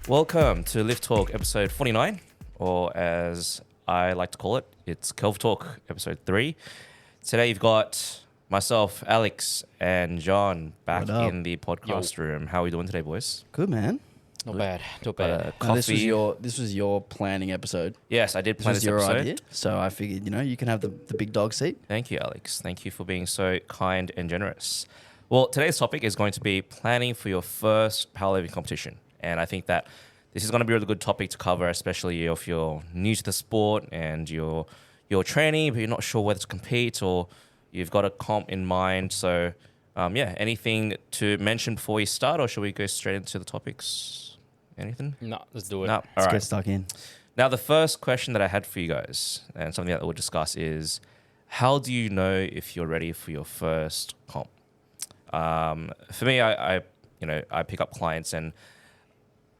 Welcome to Lift Talk episode 49, or as I like to call it, it's Kelvin Talk episode 3. Today you've got myself, Alex, and John back in the podcast room. How are we doing today, boys? Good, man. Not bad. Not bad. Now, this was your planning episode. Yes, I did plan This was this your episode. idea. So I figured, you can have the big dog seat. Thank you, Alex. Thank you for being so kind and generous. Well, today's topic is going to be planning for your first powerlifting competition. And I think that this is going to be a really good topic to cover, especially if you're new to the sport and you're training, but you're not sure whether to compete or you've got a comp in mind. So, anything to mention before we start, or should we go straight into the topics? Anything? No, let's do it. No. All Let's right. get stuck in. Now, the first question that I had for you guys, and something that we'll discuss, is how do you know if you're ready for your first comp? For me, I pick up clients, and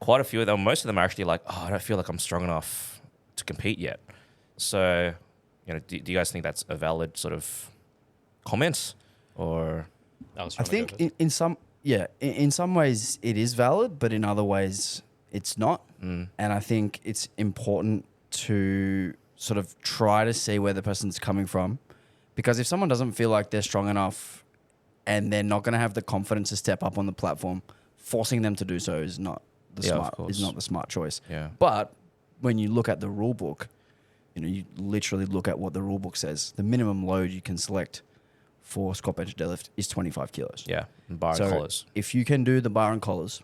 quite a few of them, most of them are actually like, oh, I don't feel like I'm strong enough to compete yet. So, do you guys think that's a valid sort of comment, or? I think in some ways it is valid, but in other ways it's not. And I think it's important to sort of try to see where the person's coming from, because if someone doesn't feel like they're strong enough and they're not going to have the confidence to step up on the platform, forcing them to do so is not the smart choice. Yeah. But when you look at the rule book, you literally look at what the rule book says. The minimum load you can select for squat, bench, deadlift is 25 kilos. Yeah, and bar and collars. If you can do the bar and collars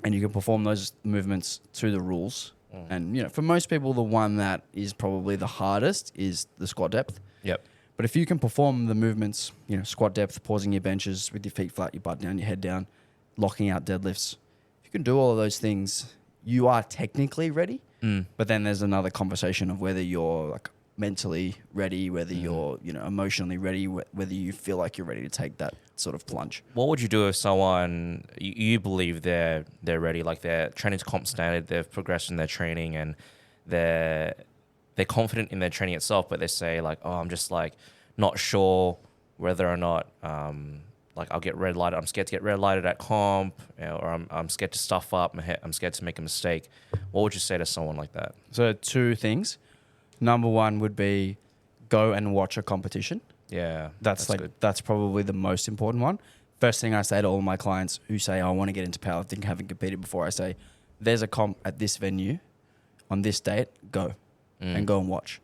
and you can perform those movements to the rules, and for most people, the one that is probably the hardest is the squat depth. Yep. But if you can perform the movements, squat depth, pausing your benches with your feet flat, your butt down, your head down, locking out deadlifts, if you can do all of those things, you are technically ready. But then there's another conversation of whether you're like mentally ready, whether you're emotionally ready, whether you feel like you're ready to take that sort of plunge. What would you do if someone you believe they're ready, like they're training to comp standard, they've progressed in their training, and they're confident in their training itself, but they say like, oh, I'm just like not sure whether or not like I'll get red lighted. I'm scared to get red lighted at comp, or I'm scared to stuff up. I'm scared to make a mistake. What would you say to someone like that? So 2 things. Number 1 would be go and watch a competition. Yeah, That's probably the most important one. First thing I say to all my clients who say, I want to get into powerlifting, haven't competed before, I say, there's a comp at this venue on this date, go and go and watch.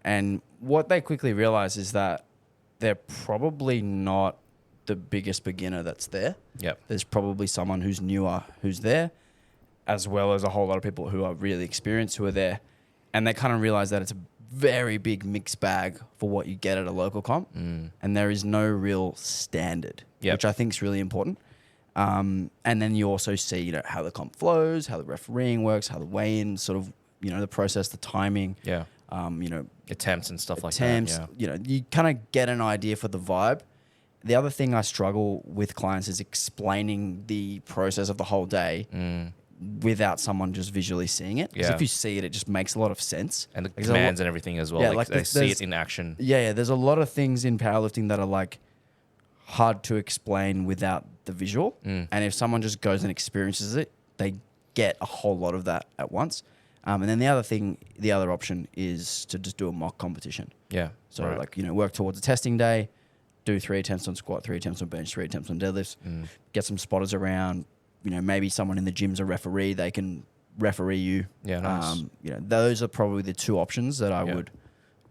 And what they quickly realize is that they're probably not the biggest beginner that's there. Yep. There's probably someone who's newer who's there, as well as a whole lot of people who are really experienced who are there. And they kind of realize that it's a very big mixed bag for what you get at a local comp. And there is no real standard, which I think is really important. And then you also see, how the comp flows, how the refereeing works, how the weigh-in sort of, the process, the timing. Yeah. Attempts and stuff like that. Yeah. You kind of get an idea for the vibe. The other thing I struggle with clients is explaining the process of the whole day without someone just visually seeing it. Because if you see it, it just makes a lot of sense. And the commands and everything as well. Yeah, like they see there's- it in action. Yeah, there's a lot of things in powerlifting that are like hard to explain without the visual. And if someone just goes and experiences it, they get a whole lot of that at once. And then the other option is to just do a mock competition. Yeah. So right. work towards a testing day, do 3 attempts on squat, 3 attempts on bench, 3 attempts on deadlifts, get some spotters around, maybe someone in the gym's a referee, they can referee you. Yeah, nice. Those are probably the 2 options that I would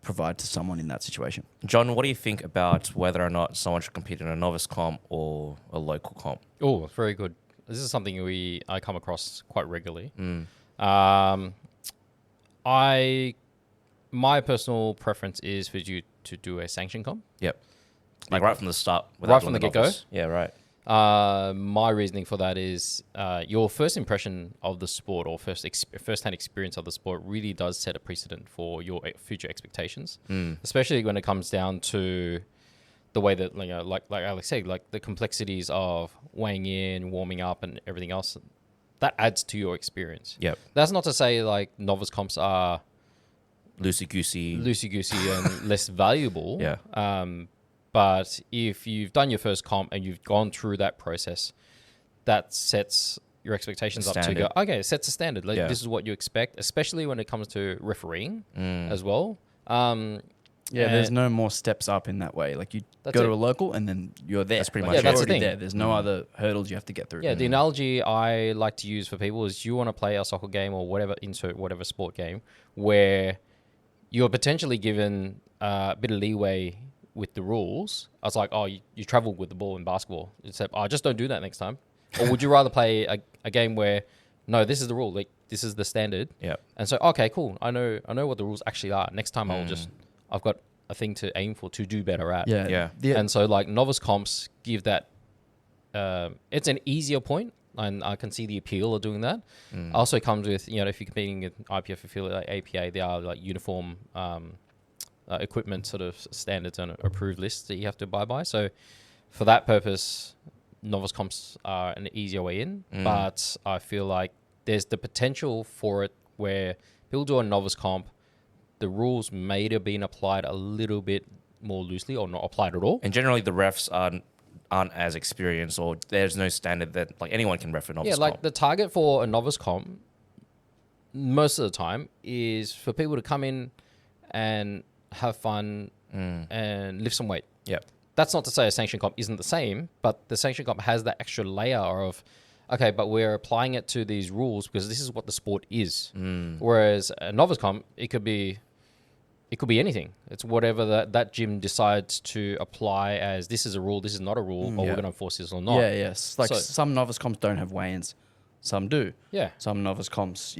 provide to someone in that situation. John, what do you think about whether or not someone should compete in a novice comp or a local comp? Oh, very good. This is something I come across quite regularly. My personal preference is for you to do a sanction comp. Yep. Like right from the start. Right from the get-go? novice. Yeah, right. My reasoning for that is your first impression of the sport or first-hand experience of the sport really does set a precedent for your future expectations, especially when it comes down to the way that, like Alex said, like the complexities of weighing in, warming up, and everything else. That adds to your experience. Yep. That's not to say like novice comps are Loosey-goosey and less valuable. Yeah. But if you've done your first comp and you've gone through that process, that sets your expectations up to Standard. go, okay, it sets a standard. Like, Yeah. this is what you expect, especially when it comes to refereeing as well. Yeah, there's And- no more steps up in that way. Like you That's go to it. a local and then you're there. That's pretty Like, much you're it. Yeah, that's the already thing. there. There's no other hurdles you have to get through. Yeah, the analogy I like to use for people is you want to play a soccer game or whatever, insert whatever sport game, where you're potentially given a bit of leeway with the rules. I was like, oh, you travel with the ball in basketball. Except, oh, just don't do that next time. Or would you rather play a game where, no, this is the rule. Like, this is the standard. Yeah. And so, okay, cool. I know what the rules actually are. Next time I've got a thing to aim for, to do better at. Yeah. Yeah. And so, like, novice comps give that. It's an easier point, and I can see the appeal of doing that. Also comes with, you know, if you're competing with IPF affiliate like APA, they are like uniform equipment sort of standards and approved lists that you have to abide by. So, for that purpose, novice comps are an easier way in. But I feel like there's the potential for it where people do a novice comp, the rules may have been applied a little bit more loosely or not applied at all. And generally, the refs aren't as experienced, or there's no standard that like anyone can ref a novice Yeah, like comp. the target for a novice comp, most of the time, is for people to come in and have fun and lift some weight. Yep. That's not to say a sanction comp isn't the same, but the sanction comp has that extra layer of, okay, but we're applying it to these rules because this is what the sport is. Whereas a novice comp, it could be anything. It's whatever that gym decides to apply as, this is a rule, this is not a rule, or we're going to enforce this or not. Yeah, yes. Like So- some novice comps don't have weigh-ins. Some do. Yeah. Some novice comps,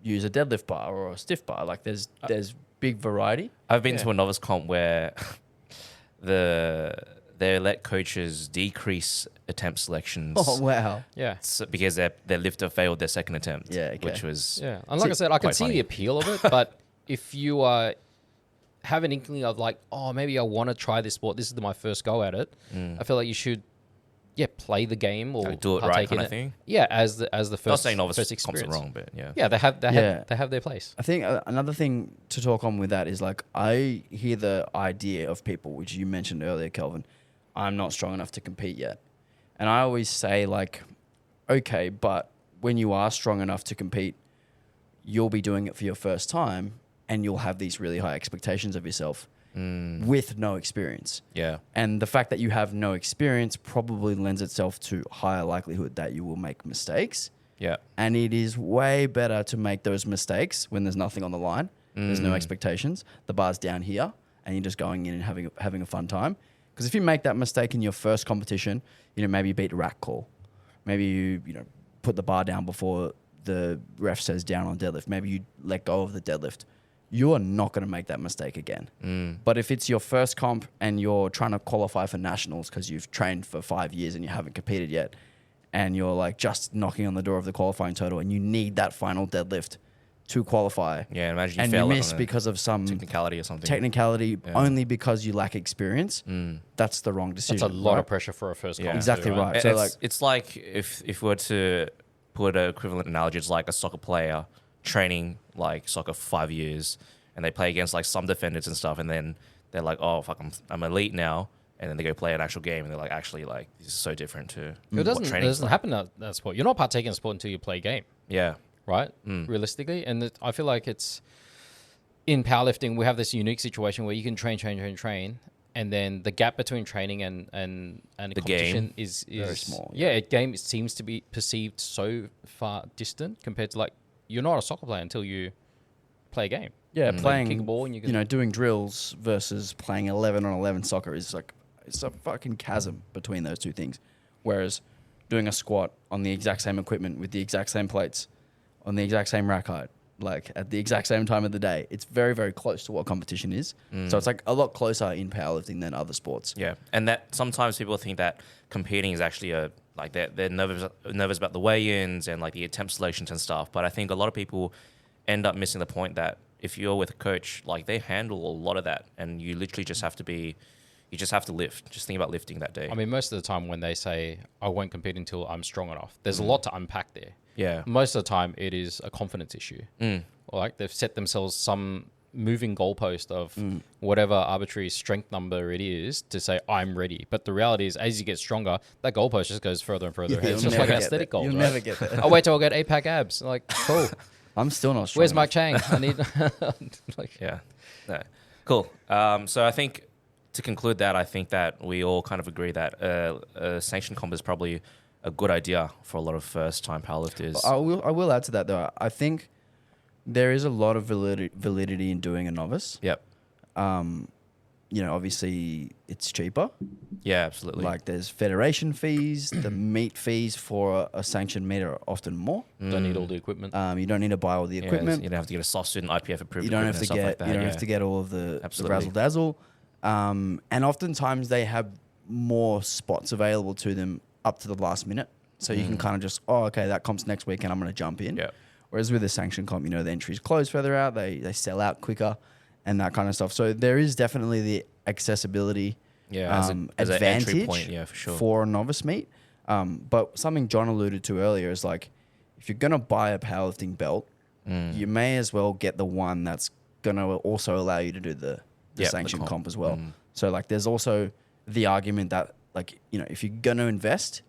use a deadlift bar or a stiff bar. Like there's big variety. I've been Yeah. to a novice comp where they let coaches decrease attempt selections. Oh wow. Yeah. Because their lifter failed their second attempt. Yeah, okay. Which was Yeah, and like I said, I can quite see funny. the appeal of it, but if you have an inkling of like, oh, maybe I want to try this sport, this is my first go at it, I feel like you should, play the game or Like, do it right partake kind in of thing. Yeah, as the first. Not saying novice first comps are experience. wrong, but yeah. Yeah, they have their place. I think another thing to talk on with that is like I hear the idea of people, which you mentioned earlier, Kelvin. I'm not strong enough to compete yet, and I always say like, okay, but when you are strong enough to compete, you'll be doing it for your first time, and you'll have these really high expectations of yourself with no experience. Yeah. And the fact that you have no experience probably lends itself to higher likelihood that you will make mistakes. Yeah. And it is way better to make those mistakes when there's nothing on the line. There's no expectations. The bar's down here, and you're just going in and having a fun time. Because if you make that mistake in your first competition, maybe you beat a rack call. Maybe you put the bar down before the ref says down on deadlift. Maybe you let go of the deadlift. You are not going to make that mistake again. But if it's your first comp and you're trying to qualify for nationals because you've trained for 5 years and you haven't competed yet, and you're like just knocking on the door of the qualifying total, and you need that final deadlift to qualify. Yeah, imagine you and fail you it miss on a because of some technicality or something. technicality only because you lack experience. That's the wrong decision. That's a lot right? of pressure for a first Yeah. comp. Exactly too, right. It's, So, it's like if we were to put an equivalent analogy, it's like a soccer player training like soccer for 5 years, and they play against like some defenders and stuff, and then they're like, oh fuck, I'm elite now, and then they go play an actual game, and they're like, actually, like this is so different to It what doesn't training's like. happen in that sport. You're not partaking in sport until you play a game, Yeah. right? Realistically, and I feel like it's in powerlifting. We have this unique situation where you can train, and then the gap between training and a The competition game. is Very small, Yeah, a game seems to be perceived so far distant compared to like you're not a soccer player until you play a game. Yeah, Kick a playing ball and you can doing drills versus playing 11 on 11 soccer is like it's a fucking chasm between those two things. Whereas doing a squat on the exact same equipment with the exact same plates on the exact same rack height, like at the exact same time of the day, it's very, very close to what competition is. So it's like a lot closer in powerlifting than other sports. Yeah, and that sometimes people think that competing is actually they're nervous about the weigh-ins and like the attempt selections and stuff. But I think a lot of people end up missing the point that if you're with a coach, like they handle a lot of that, and you literally just have to lift. Just think about lifting that day. I mean, most of the time when they say, I won't compete until I'm strong enough, there's a lot to unpack there. yeah, Most of the time, it is a confidence issue. Or like they've set themselves some moving goalpost of whatever arbitrary strength number it is to say I'm ready. But the reality is, as you get stronger, that goalpost just goes further and further. Yeah, It's you'll just like never an get aesthetic there. goal. You'll right? never get there. I'll wait till I get 8-pack abs. Like, cool. I'm still not strong. Where's Mike enough. Chang? I need. Like, Yeah. No. Cool. So I think to conclude that, I think that we all kind of agree that a sanctioned comp is probably a good idea for a lot of first-time powerlifters. I will add to that though. I think there is a lot of validity in doing a novice. Yep. Obviously it's cheaper. Yeah, absolutely. Like there's federation fees, the meet fees for a sanctioned meet are often more. don't need all the equipment. You don't need to buy all the Yeah, equipment. you don't have to get a soft suit and IPF approved. You don't have equipment to and stuff get like that. you don't yeah. have to get all of the Absolutely. razzle dazzle. And oftentimes they have more spots available to them up to the last minute. So you can kind of just, okay, that comp's next week and I'm going to jump in. Yeah. Whereas with a sanctioned comp, the entries close further out, they sell out quicker and that kind of stuff. So there is definitely the accessibility Yeah, as an entry advantage point, yeah, for sure. for a novice meet. But something John alluded to earlier is like, if you're going to buy a powerlifting belt, you may as well get the one that's going to also allow you to do the the sanctioned comp. comp as well. So like there's also the argument that like, if you're going to invest,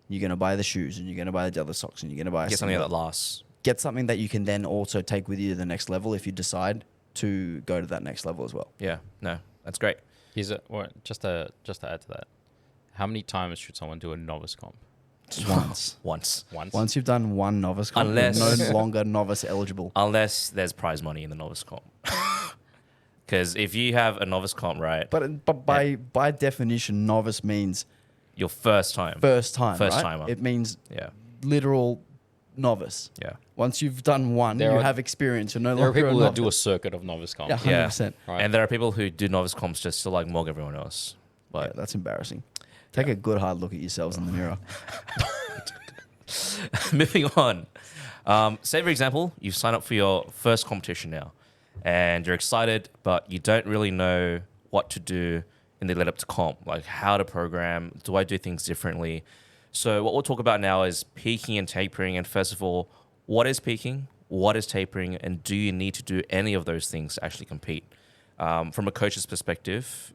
you're going to buy the shoes and you're going to buy the deadlift socks and you're going to buy a Get something singlet. that lasts. Get something that you can then also take with you to the next level if you decide to go to that next level as well. Yeah, no, that's great. Just to add to that, how many times should someone do a novice comp? Once. Once. Once you've done one novice comp, you're no longer novice eligible. Unless there's prize money in the novice comp. Because if you have a novice comp, right, But by definition, novice means your first time. first time, First right? timer. It means Yeah, literal novice. yeah. Once you've done one, There you are- have experience. You're no There are longer people a that do a novice. circuit of novice comp. Yeah, 100%. Right. And there are people who do novice comps just to like mog everyone else. Yeah, But that's embarrassing. Take a good hard look at yourselves in the mirror. moving on. Say, for example, you've signed up for your first competition now and you're excited, but you don't really know what to do in the lead up to comp, like how to program. Do I do things differently? So what we'll talk about now is peaking and tapering. And first of all, what is peaking? What is tapering? And do you need to do any of those things to actually compete? From a coach's perspective,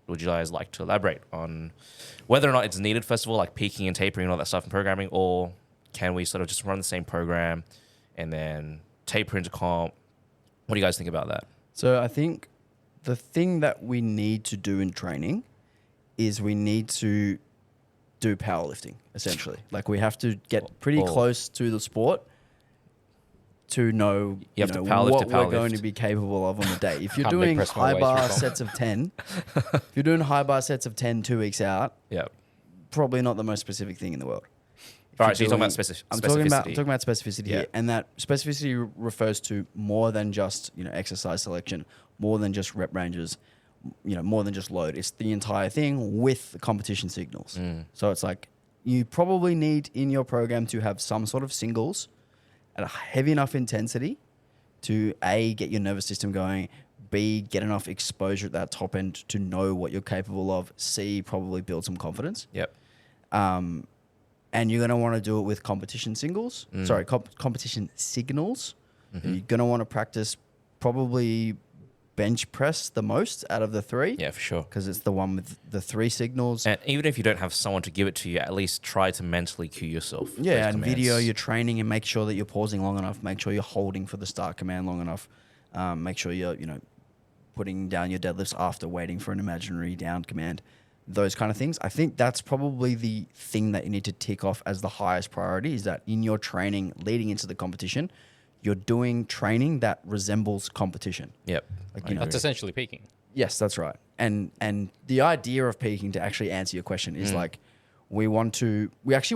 would you guys like to elaborate on whether or not it's needed, first of all, like peaking and tapering and all that stuff in programming, or can we sort of just run the same program and then taper into comp? What do you guys think about that? So I think the thing that we need to do in training is we need to do powerlifting, essentially. Like we have to get pretty Well- close to the sport to know, You have to powerlift what to we're going powerlift. to be capable of on the day. If you're Can't doing press my high way bar through sets of 10, if you're doing high bar sets of 10 2 weeks out, Yeah. probably not the most specific thing in the world. If All right, so you're talking doing- about specificity. I'm talking about specificity Yeah. here, and that specificity refers to more than just exercise selection, more than just rep ranges, more than just load. It's the entire thing with the competition signals. So it's like you probably need in your program to have some sort of singles at a heavy enough intensity to A, get your nervous system going, B, get enough exposure at that top end to know what you're capable of, C, probably build some confidence. Yep. And you're going to want to do it with competition singles. Sorry, competition signals. You're going to want to practice probably bench press the most out of the three. Yeah, for sure. Because it's the one with the three signals. And even if you don't have someone to give it to you, at least try to mentally cue yourself. Yeah, those and commands. video your training and make sure that you're pausing long enough. Make sure you're holding for the start command long enough. Make sure you're, putting down your deadlifts after waiting for an imaginary down command. Those kind of things. I think that's probably the thing that you need to tick off as the highest priority, is that in your training leading into the competition, you're doing training that resembles competition. Yep. Like, I That's agree. essentially peaking. Yes, that's right. And the idea of peaking, to actually answer your question, is like we actually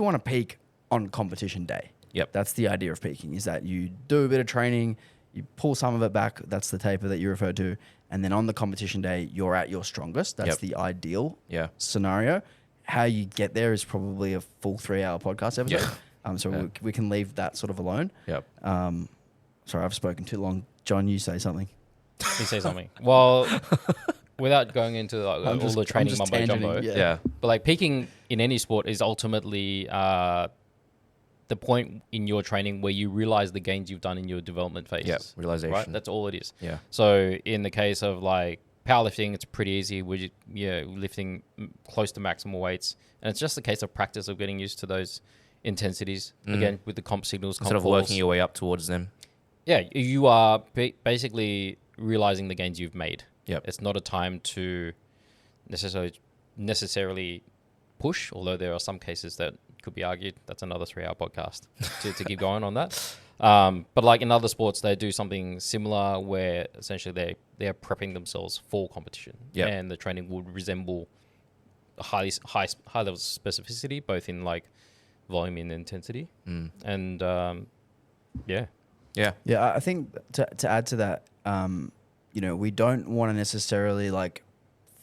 want to peak on competition day. Yep. That's the idea of peaking, is that you do a bit of training, you pull some of it back, that's the taper that you referred to, and then on the competition day, you're at your strongest. That's Yep. the ideal Yeah. scenario. How you get there is probably a full 3-hour podcast episode. So Yeah. we can leave that sort of alone. Yep. Sorry, I've spoken too long. John, you say something. He says something. Well, without going into like, all just- the I'm training just mumbo jumbo, tangenting, Yeah. but like peaking in any sport is ultimately the point in your training where you realize the gains you've done in your development phases. Yep, realization. Right? That's all it is. Yeah. So in the case of like powerlifting, it's pretty easy. We're lifting close to maximal weights. And it's just a case of practice of getting used to those intensities. Again, with the comp signals, Instead of working your way up towards them. Yeah, you are basically realizing the gains you've made. Yep. It's not a time to necessarily push, although there are some cases that could be argued. That's another 3-hour podcast to keep going on that. But like in other sports, they do something similar where essentially they're prepping themselves for competition. Yep. And the training would resemble a high level of specificity, both in like volume and intensity. And yeah. Yeah, I think to add to that, we don't want to necessarily like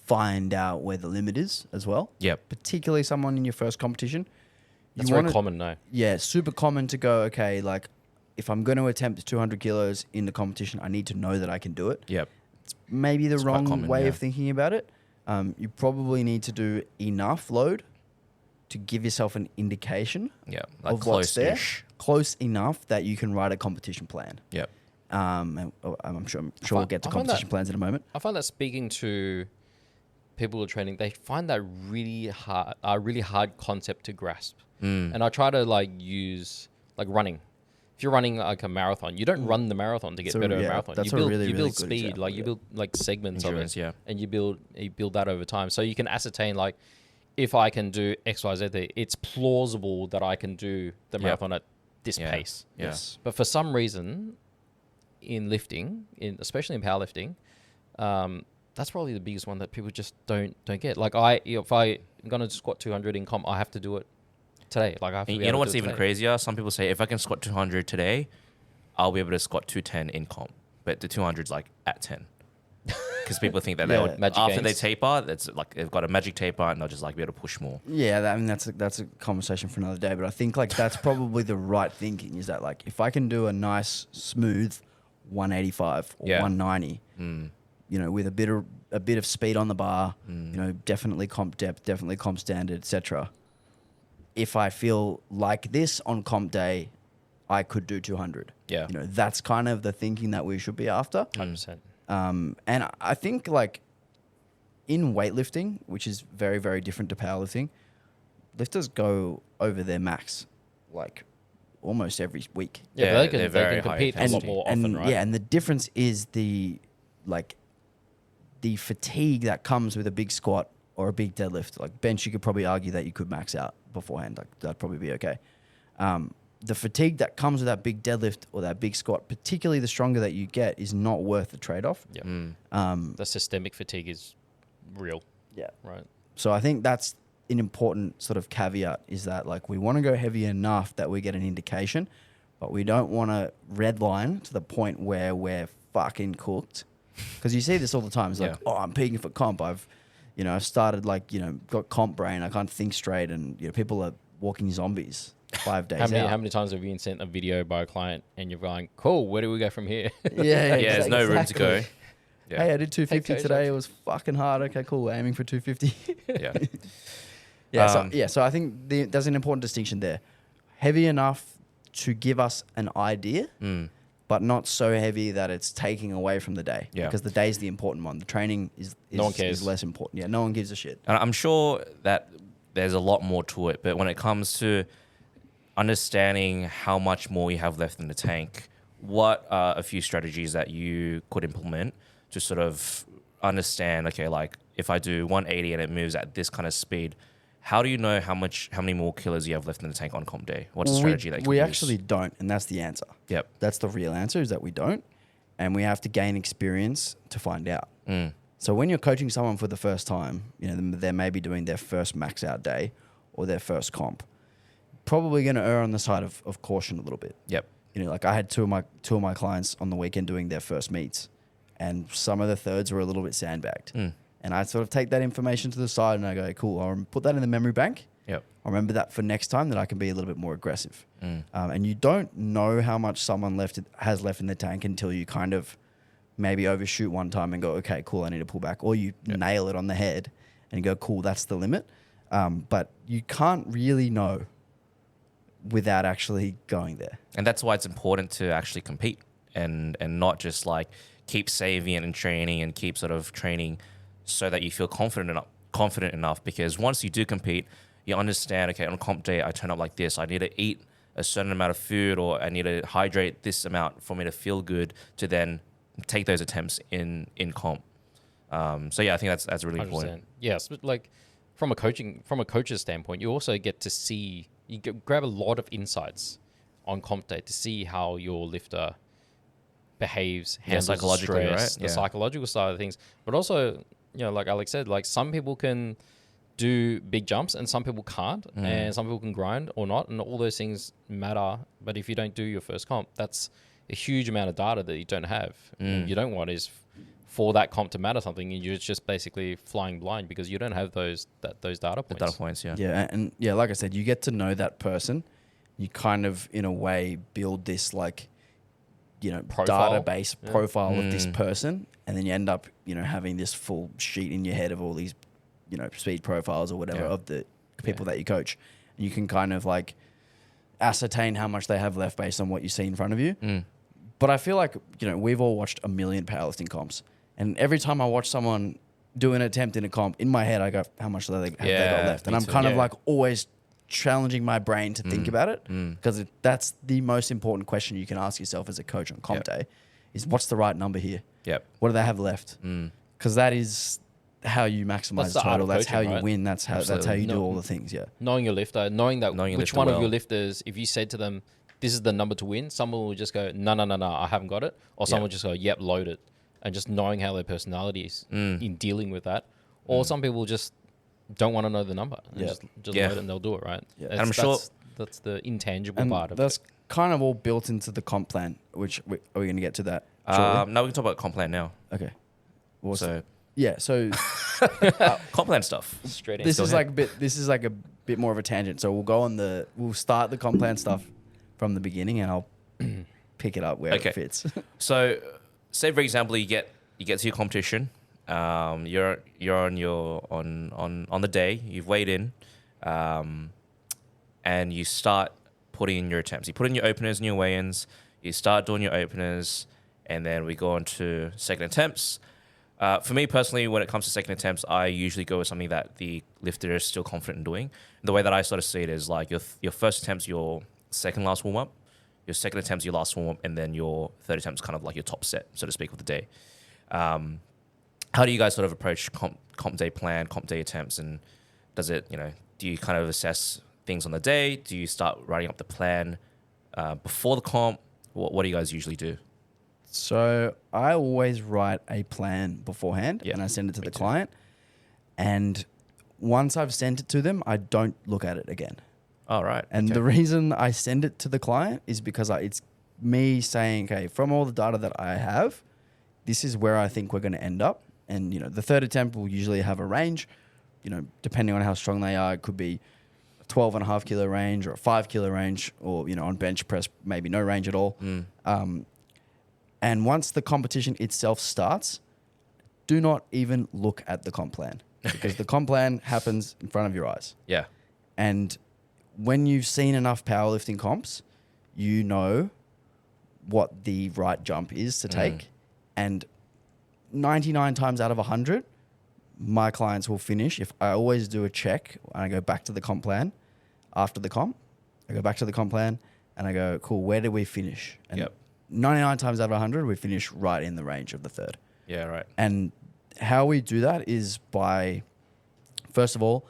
find out where the limit is as well. Yep. Particularly someone in your first competition. That's very common now. Yeah, super common to go, okay, like if I'm going to attempt 200 kilos in the competition, I need to know that I can do it. Yep. It's maybe the wrong common, way yeah. of thinking about it. You probably need to do enough load to give yourself an indication Yeah. Like of what's there. close-ish. Close enough that you can write a competition plan. Yep. And I'm sure we'll get to I find competition that- plans in a moment. I find that speaking to people who are training, they find that really hard concept to grasp. And I try to like use like running. If you're running like a marathon, you don't run the marathon to get So, better at a yeah, marathon. that's you a build, really, you really build good speed, example, like you yeah. build like segments Endurance, of it, yeah. and you build that over time. So you can ascertain like if I can do X, Y, Z, it's plausible that I can do the marathon at this Yeah. pace. Yeah. Yes. But for some reason, in lifting, especially in powerlifting, that's probably the biggest one that people just don't get. Like if I'm gonna squat 200 in comp, I have to do it today. Like I have to. And be you know able to what's do it even today. crazier? Some people say if I can squat 200 today, I'll be able to squat 210 in comp. But the 200's like at 10. Because people think that they Yeah. would, Magic after they gains. taper, that's like they've got a magic taper and they'll just like be able to push more. Yeah, I mean that's a conversation for another day. But I think like that's probably the right thinking. Is that like if I can do a nice smooth 185 or Yeah. 190, with a bit of speed on the bar, definitely comp depth, definitely comp standard, etc. If I feel like this on comp day, I could do 200. Yeah. That's kind of the thinking that we should be after. 100%. And I think like in weightlifting, which is very, very different to powerlifting, lifters go over their max like almost every week. Yeah, Yeah, they can, they're they very can high compete a lot intensity. more often, right? Yeah, and the difference is the fatigue that comes with a big squat or a big deadlift. Like bench, you could probably argue that you could max out beforehand. Like that'd probably be okay. The fatigue that comes with that big deadlift or that big squat, particularly the stronger that you get, is not worth the trade-off. Yeah. The systemic fatigue is real, Yeah. right? So I think that's an important sort of caveat, is that like we want to go heavy enough that we get an indication, but we don't want to redline to the point where we're fucking cooked. Because you see this all the time. It's like, Yeah. I'm peaking for comp. I've started got comp brain. I can't think straight, and people are walking zombies 5 days How out. many times have you been sent a video by a client and you're going, cool, where do we go from here? Yeah, Yeah, there's no room to go. exactly. Yeah. Hey, I did 250 coach, today. It was fucking hard. Okay, cool. We're aiming for 250. Yeah. So I think there's an important distinction there. Heavy enough to give us an idea, but not so heavy that it's taking away from the day. Yeah. Because the day's the important one. The training is No one cares. is less important. Yeah, no one gives a shit. And I'm sure that there's a lot more to it, but when it comes to understanding how much more you have left in the tank, what are a few strategies that you could implement to sort of understand, okay, like if I do 180 and it moves at this kind of speed, how do you know how many more kilos you have left in the tank on comp day? What's the strategy that you can we use? actually don't, and that's the answer. Yep. That's the real answer, is that we don't, and we have to gain experience to find out. So when you're coaching someone for the first time, they may be doing their first max out day or their first comp, probably going to err on the side of caution a little bit. Yep. Like I had two of my clients on the weekend doing their first meets, and some of the thirds were a little bit sandbagged. And I sort of take that information to the side and I go, cool, I'll put that in the memory bank. Yep. I'll remember that for next time, that I can be a little bit more aggressive. And you don't know how much someone has left in the tank until you kind of maybe overshoot one time and go, okay, cool, I need to pull back. Or you nail it on the head and you go, cool, that's the limit. But you can't really know without actually going there. And that's why it's important to actually compete and not just like keep saving and training and keep sort of training so that you feel confident enough. Because once you do compete, you understand, okay, on comp day, I turn up like this. I need to eat a certain amount of food, or I need to hydrate this amount for me to feel good to then take those attempts in comp. So yeah, I think that's really 100%. important. Yes, but like from a coach's standpoint, you also get to see, grab a lot of insights on comp day to see how your lifter behaves, handles psychologically, stress, right? the Yeah. psychological side of things. But also, like Alex said, like some people can do big jumps and some people can't, and some people can grind or not, and all those things matter. But if you don't do your first comp, that's a huge amount of data that you don't have. And you don't want is for that comp to matter something, and you're just basically flying blind because you don't have those data The points. data points, yeah. Yeah, and yeah, like I said, you get to know that person. You kind of, in a way, build this like, Profile. database profile of this person, and then you end up, having this full sheet in your head of all these, speed profiles or whatever of the people that you coach. And you can kind of like ascertain how much they have left based on what you see in front of you. But I feel like, we've all watched a million powerlifting comps, and every time I watch someone do an attempt in a comp, in my head I go, how much have they got left? And me I'm too. kind of Yeah. like always challenging my brain to think about it, because that's the most important question you can ask yourself as a coach on comp day is, what's the right number here? Yep. What do they have left? Because that is how you maximize That's the art total. of That's how coaching, you right? win. That's how you do all the things. Yeah. Knowing your lifter, knowing Knowing your which lifter one of well. your lifters, if you said to them, this is the number to win, someone will just go, no, I haven't got it. Or someone will just go, yep, load it. And just knowing how their personality is in dealing with that. Or some people just don't want to know the number. And just load it and they'll do it, right? Yeah. That's, And I'm sure- that's the intangible And part of that's it. kind of all built into the comp plan, which are we going to get to that shortly? Now we can talk about comp plan now. Okay. What's So yeah. So comp plan stuff. Straight in. this Go is ahead. like a bit. This is like a bit more of a tangent. So we'll start the comp plan stuff from the beginning, and I'll pick it up where Okay. it fits. So, say for example, you get to your competition. You're on the day. You've weighed in, and you start putting in your attempts. You put in your openers and your weigh-ins. You start doing your openers, and then we go on to second attempts. For me personally, when it comes to second attempts, I usually go with something that the lifter is still confident in doing. The way that I sort of see it is like your first attempt's your second last warm up, your second attempt's your last warm up, and then your third attempt's kind of like your top set, so to speak, of the day. How do you guys sort of approach comp day plan, comp day attempts, and does it, do you kind of assess things on the day? Do you start writing up the plan before the comp? What do you guys usually do? So I always write a plan beforehand, Yeah, and I send it to me the too. client. And once I've sent it to them, I don't look at it again. All right. And okay. the reason I send it to the client is because it's me saying, okay, from all the data that I have, this is where I think we're going to end up. And, the third attempt will usually have a range, depending on how strong they are. It could be a 12.5 kilo range or a 5 kilo range, or, on bench press, maybe no range at all. And once the competition itself starts, do not even look at the comp plan, because the comp plan happens in front of your eyes. Yeah. And when you've seen enough powerlifting comps, you know what the right jump is to take. And 99 times out of 100, my clients will finish. If I always do a check and I go back to the comp plan after the comp, I go back to the comp plan and I go, cool, where did we finish? And Yep. 99 times out of 100, we finish right in the range of the third. Yeah, right. And how we do that is by, first of all,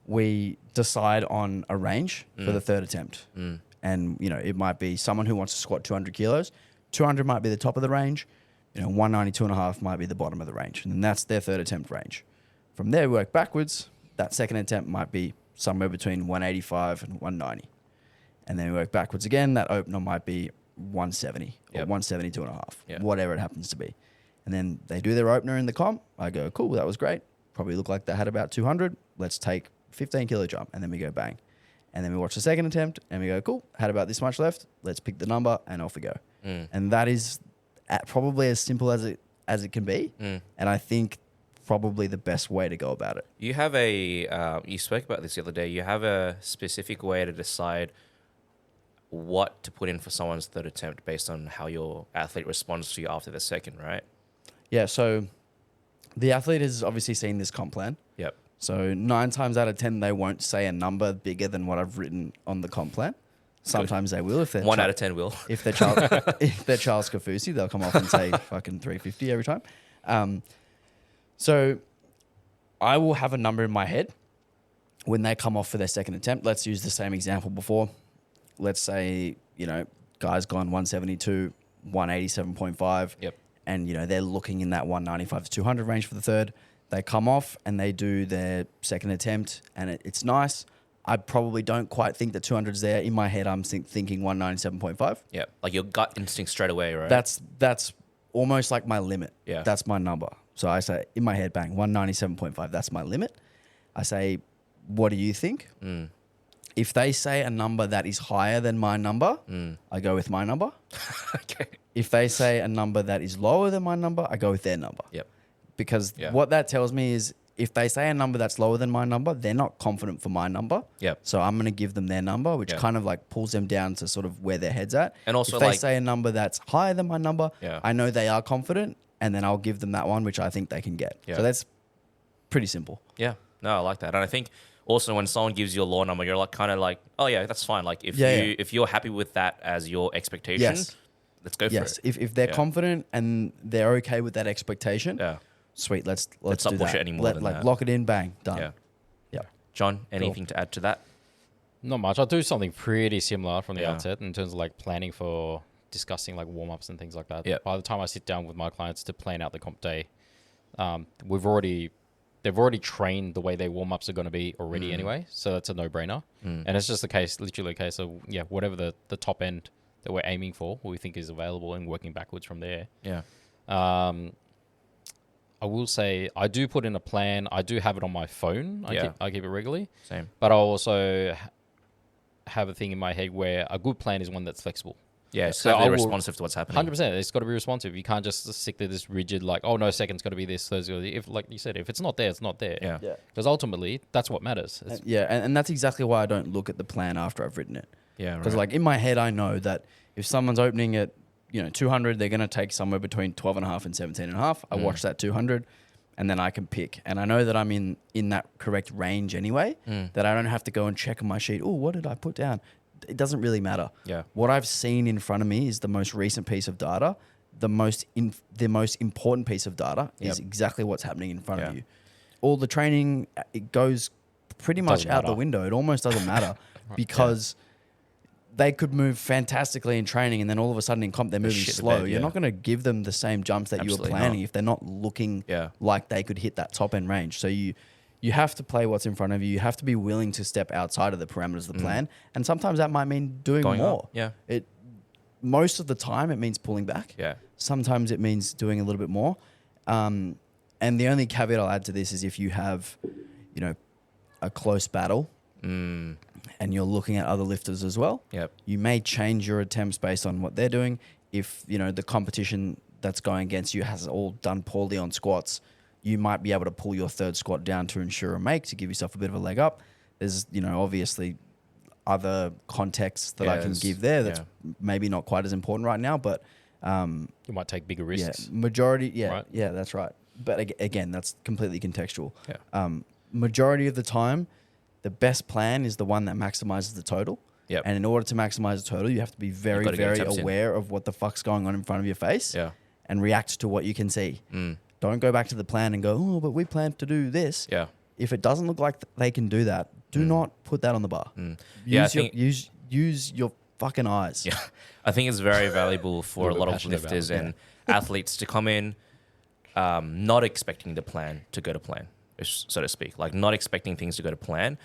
we decide on a range for the third attempt. And, it might be someone who wants to squat 200 kilos. 200 might be the top of the range. 192.5 might be the bottom of the range. And then that's their third attempt range. From there, we work backwards. That second attempt might be somewhere between 185 and 190. And then we work backwards again. That opener might be 170 or Yep. 172.5, Yeah. whatever it happens to be. And then they do their opener in the comp. I go, cool, that was great. Probably look like they had about 200. Let's take 15 kilo jump. And then we go bang. And then we watch the second attempt and we go, cool, had about this much left. Let's pick the number and off we go. And that is probably as simple as it can be. And I think probably the best way to go about it. You have you spoke about this the other day. You have a specific way to decide what to put in for someone's third attempt based on how your athlete responds to you after the second, right? Yeah, so the athlete has obviously seen this comp plan. Yep. So 9 times out of 10, they won't say a number bigger than what I've written on the comp plan. Sometimes they will. If they're 1 out of 10 will. If they're Charles Kafusi, they'll come off and say fucking 350 every time. So I will have a number in my head when they come off for their second attempt. Let's use the same example before. Let's say, guy's gone 172, 187.5. Yep. And, they're looking in that 195 to 200 range for the third. They come off and they do their second attempt and it's nice. I probably don't quite think that 200 is there. In my head, I'm thinking 197.5. Yeah, like your gut instinct straight away, right? That's almost like my limit. Yeah. That's my number. So I say, in my head, bang, 197.5. That's my limit. I say, what do you think? If they say a number that is higher than my number, I go with my number. Okay. If they say a number that is lower than my number, I go with their number. Yep. Because what that tells me is if they say a number that's lower than my number, they're not confident for my number. Yep. So I'm going to give them their number, which kind of like pulls them down to sort of where their head's at. And also if they say a number that's higher than my number, I know they are confident, and then I'll give them that one, which I think they can get. Yeah. So that's pretty simple. Yeah. No, I like that. And I think also when someone gives you a lower number, you're like kind of like, oh yeah, that's fine. Like if you're happy with that as your expectation, let's go for it. If they're confident and they're okay with that expectation, sweet. Let's not do push that. it anymore than that. Lock it in, bang, done. Yeah. Yeah. John, anything to add to that? Not much. I'll do something pretty similar from the Yeah. outset in terms of like planning for discussing like warm-ups and things like that. Yeah. By the time I sit down with my clients to plan out the comp day, they've already trained the way their warm-ups are going to be already anyway. So that's a no-brainer. And it's just literally a case of, whatever the top end that we're aiming for, what we think is available and working backwards from there. Yeah. I will say I do put in a plan. I do have it on my phone. I keep it regularly. Same. But I also have a thing in my head where a good plan is one that's flexible. Yeah, it's So got to I be will- responsive to what's happening. 100%. It's got to be responsive. You can't just stick to this rigid, like, oh, no, second's got to be this. If, like you said, if it's not there, it's not there. Yeah. Yeah. Because ultimately, that's what matters. It's, And that's exactly why I don't look at the plan after I've written it. Yeah, Because right. like in my head, I know that if someone's opening at 200, they're going to take somewhere between 12.5 and 17.5. I watch that 200, and then I can pick. And I know that I'm in that correct range anyway. That I don't have to go and check on my sheet. Oh, what did I put down? It doesn't really matter. Yeah. What I've seen in front of me is the most recent piece of data. The most important piece of data is exactly what's happening in front of you. All the training, it goes pretty much Doesn't out the matter. window. It almost doesn't matter because they could move fantastically in training and then all of a sudden in comp they're moving shit the slow. bed, You're yeah. not going to give them the same jumps that Absolutely you were planning not. if they're not looking Yeah. like they could hit that top end range. So you have to play what's in front of you. You have to be willing to step outside of the parameters of the plan. And sometimes that might mean doing Going more. up, yeah. Most of the time it means pulling back. Yeah. Sometimes it means doing a little bit more. And the only caveat I'll add to this is if you have, a close battle and you're looking at other lifters as well, Yep. you may change your attempts based on what they're doing. If, the competition that's going against you has all done poorly on squats, you might be able to pull your third squat down to ensure a make to give yourself a bit of a leg up. There's, obviously other contexts that I can Yes. give there that's maybe not quite as important right now, but you might take bigger risks. majority, Right. that's right. But again, that's completely contextual. Yeah. Majority of the time, the best plan is the one that maximizes the total. Yep. And in order to maximize the total, you have to be very, gotta get very attempts in. aware of what the fuck's going on in front of your face Yeah. and react to what you can see. Don't go back to the plan and go, oh, but we planned to do this. Yeah. If it doesn't look like they can do that, do not put that on the bar. Yeah, I Use, think- use your fucking eyes. Yeah, I think it's very valuable for a Little lot bit of passionate about lifters it, and athletes to come in not expecting the plan to go to plan, so to speak. Like not expecting things to go to plan,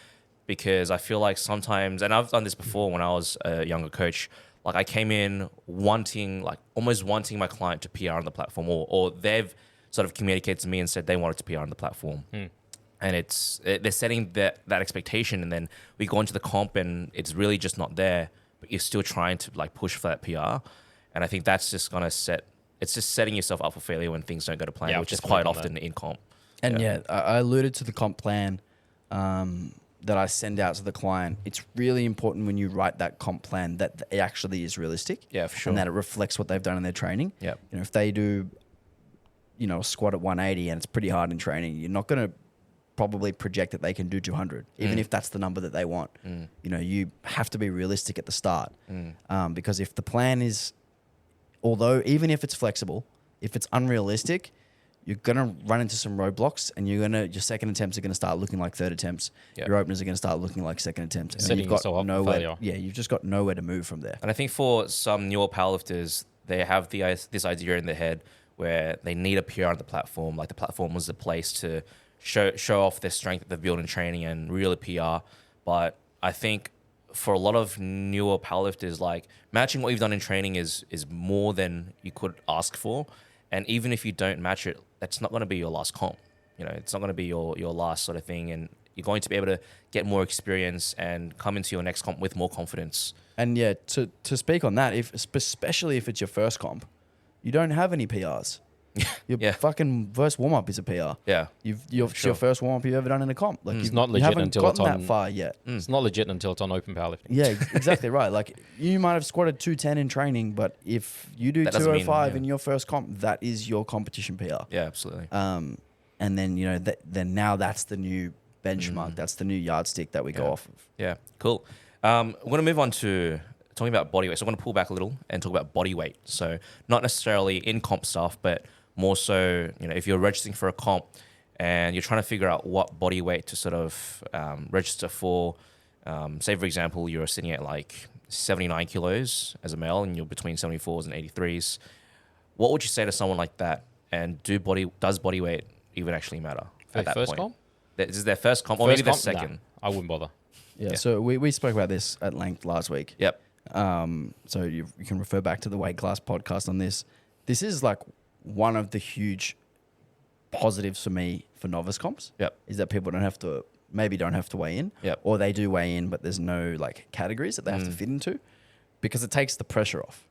because I feel like sometimes, and I've done this before when I was a younger coach, like I came in almost wanting my client to PR on the platform, or they've sort of communicated to me and said they wanted to PR on the platform. And they're setting that expectation, and then we go into the comp and it's really just not there, but you're still trying to like push for that PR. And I think that's just gonna it's just setting yourself up for failure when things don't go to plan, Yeah, which is just quite work on often in comp. And I alluded to the comp plan, that I send out to the client, it's really important when you write that comp plan that it actually is realistic. Yeah, for sure. And that it reflects what they've done in their training. Yep. You know, if they do, you know, a squat at 180 and it's pretty hard in training, you're not going to probably project that they can do 200, even if that's the number that they want. You know, you have to be realistic at the start. Because if the plan is, although even if it's flexible, if it's unrealistic, you're going to run into some roadblocks and your second attempts are going to start looking like third attempts. Yep. Your openers are going to start looking like second attempts. And Setting you've got yourself up for nowhere. failure. Yeah, you've just got nowhere to move from there. And I think for some newer powerlifters, they have this idea in their head where they need a PR on the platform. Like the platform was the place to show off their strength that they've built in training and really PR. But I think for a lot of newer powerlifters, like matching what you've done in training is more than you could ask for. And even if you don't match it, that's not going to be your last comp. You know, it's not going to be your last sort of thing. And you're going to be able to get more experience and come into your next comp with more confidence. And yeah, to speak on that, especially if it's your first comp, you don't have any PRs. Your Yeah. fucking first warm up is a PR. Yeah. It's Sure. your first warm up you've ever done in a comp. Like It's you've- not you legit haven't until gotten it's that on- far yet. It's not legit until it's on open powerlifting. Yeah, exactly right. Like you might have squatted 210 in training, but if you do That doesn't mean- 205 yeah. in your first comp, that is your competition PR. Yeah, absolutely. And then you know then now that's the new benchmark. That's the new yardstick that we go Yeah. off of. Yeah, cool. We're going to move on to talking about body weight. So I'm going to pull back a little and talk about body weight. So not necessarily in comp stuff, but more so, you know, if you're registering for a comp and you're trying to figure out what body weight to sort of register for. Say, for example, you're sitting at like 79 kilos as a male and you're between 74s and 83s. What would you say to someone like that? And does body weight even actually matter For at that first point? comp? This is their first comp or maybe their First comp? second. Nah, I wouldn't bother. Yeah. Yeah. So we spoke about this at length last week. Yep. So you can refer back to the weight class podcast on this. This is like one of the huge positives for me for novice comps. Yep. Is that people don't have to weigh in. Yep. Or they do weigh in, but there's no like categories that they have to fit into, because it takes the pressure off.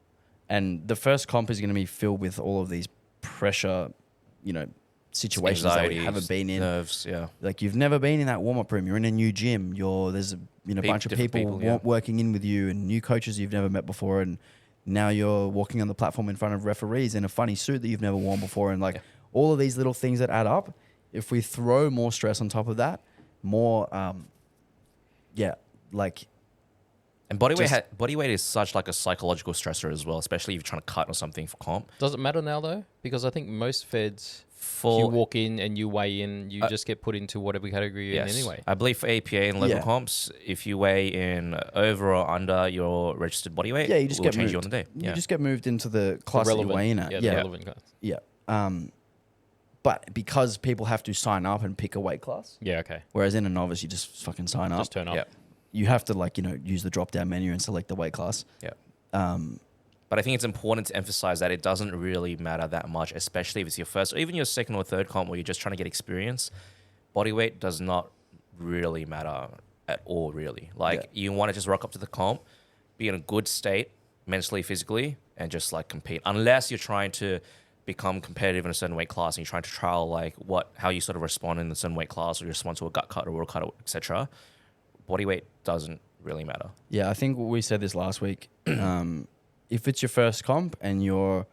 And the first comp is going to be filled with all of these pressure, you know, situations that we Anxieties, haven't been in. nerves, yeah. Like you've never been in that warm up room. You're in a new gym. There's a bunch of Different people, yeah. working in with you, and new coaches you've never met before, and now you're walking on the platform in front of referees in a funny suit that you've never worn before, and like all of these little things that add up. If we throw more stress on top of that, more, like And body weight, Just- body weight is such like a psychological stressor as well, especially if you're trying to cut or something for comp. Does it matter now though? Because I think most feds, For you walk in and you weigh in, you just get put into whatever category you're in yes, anyway. I believe for APA and level Yeah. comps, if you weigh in over or under your registered body weight, yeah, you just we'll get change moved. you on the day. You Yeah, just get moved into the class that you weigh in at. Yeah, Yeah, the relevant class. yeah. But because people have to sign up and pick a weight class, Yeah, okay. whereas in a novice you just fucking sign up. Just turn up. yeah, You have to use the drop down menu and select the weight class. yeah. Um, But I think it's important to emphasize that it doesn't really matter that much, especially if it's your first or even your second or third comp where you're just trying to get experience. Body weight does not really matter at all, really. Like you want to just rock up to the comp, be in a good state mentally, physically, and just like compete. Unless you're trying to become competitive in a certain weight class and you're trying to trial like how you sort of respond in a certain weight class or you respond to a gut cut or raw cut, etc. Body weight doesn't really matter. Yeah, I think we said this last week. If it's your first comp and you're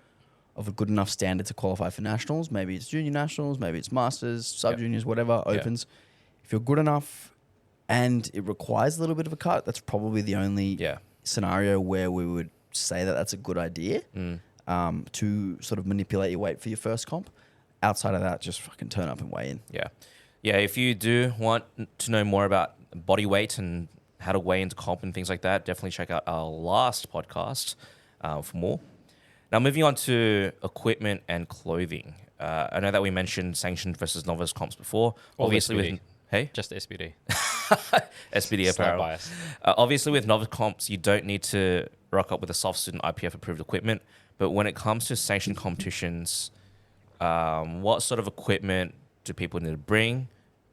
of a good enough standard to qualify for nationals, maybe it's junior nationals, maybe it's masters, sub juniors, whatever, opens. If you're good enough and it requires a little bit of a cut, that's probably the only scenario where we would say that that's a good idea to sort of manipulate your weight for your first comp. Outside of that, just fucking turn up and weigh in. Yeah. Yeah, if you do want to know more about body weight and how to weigh into comp and things like that, definitely check out our last podcast for more. Now, moving on to equipment and clothing. I know that we mentioned sanctioned versus novice comps before. Or Obviously, SPD. with... Hey? Just SBD. SPD Slight apparel. bias. Obviously, with novice comps, you don't need to rock up with a soft student IPF-approved equipment. But when it comes to sanctioned competitions, what sort of equipment do people need to bring?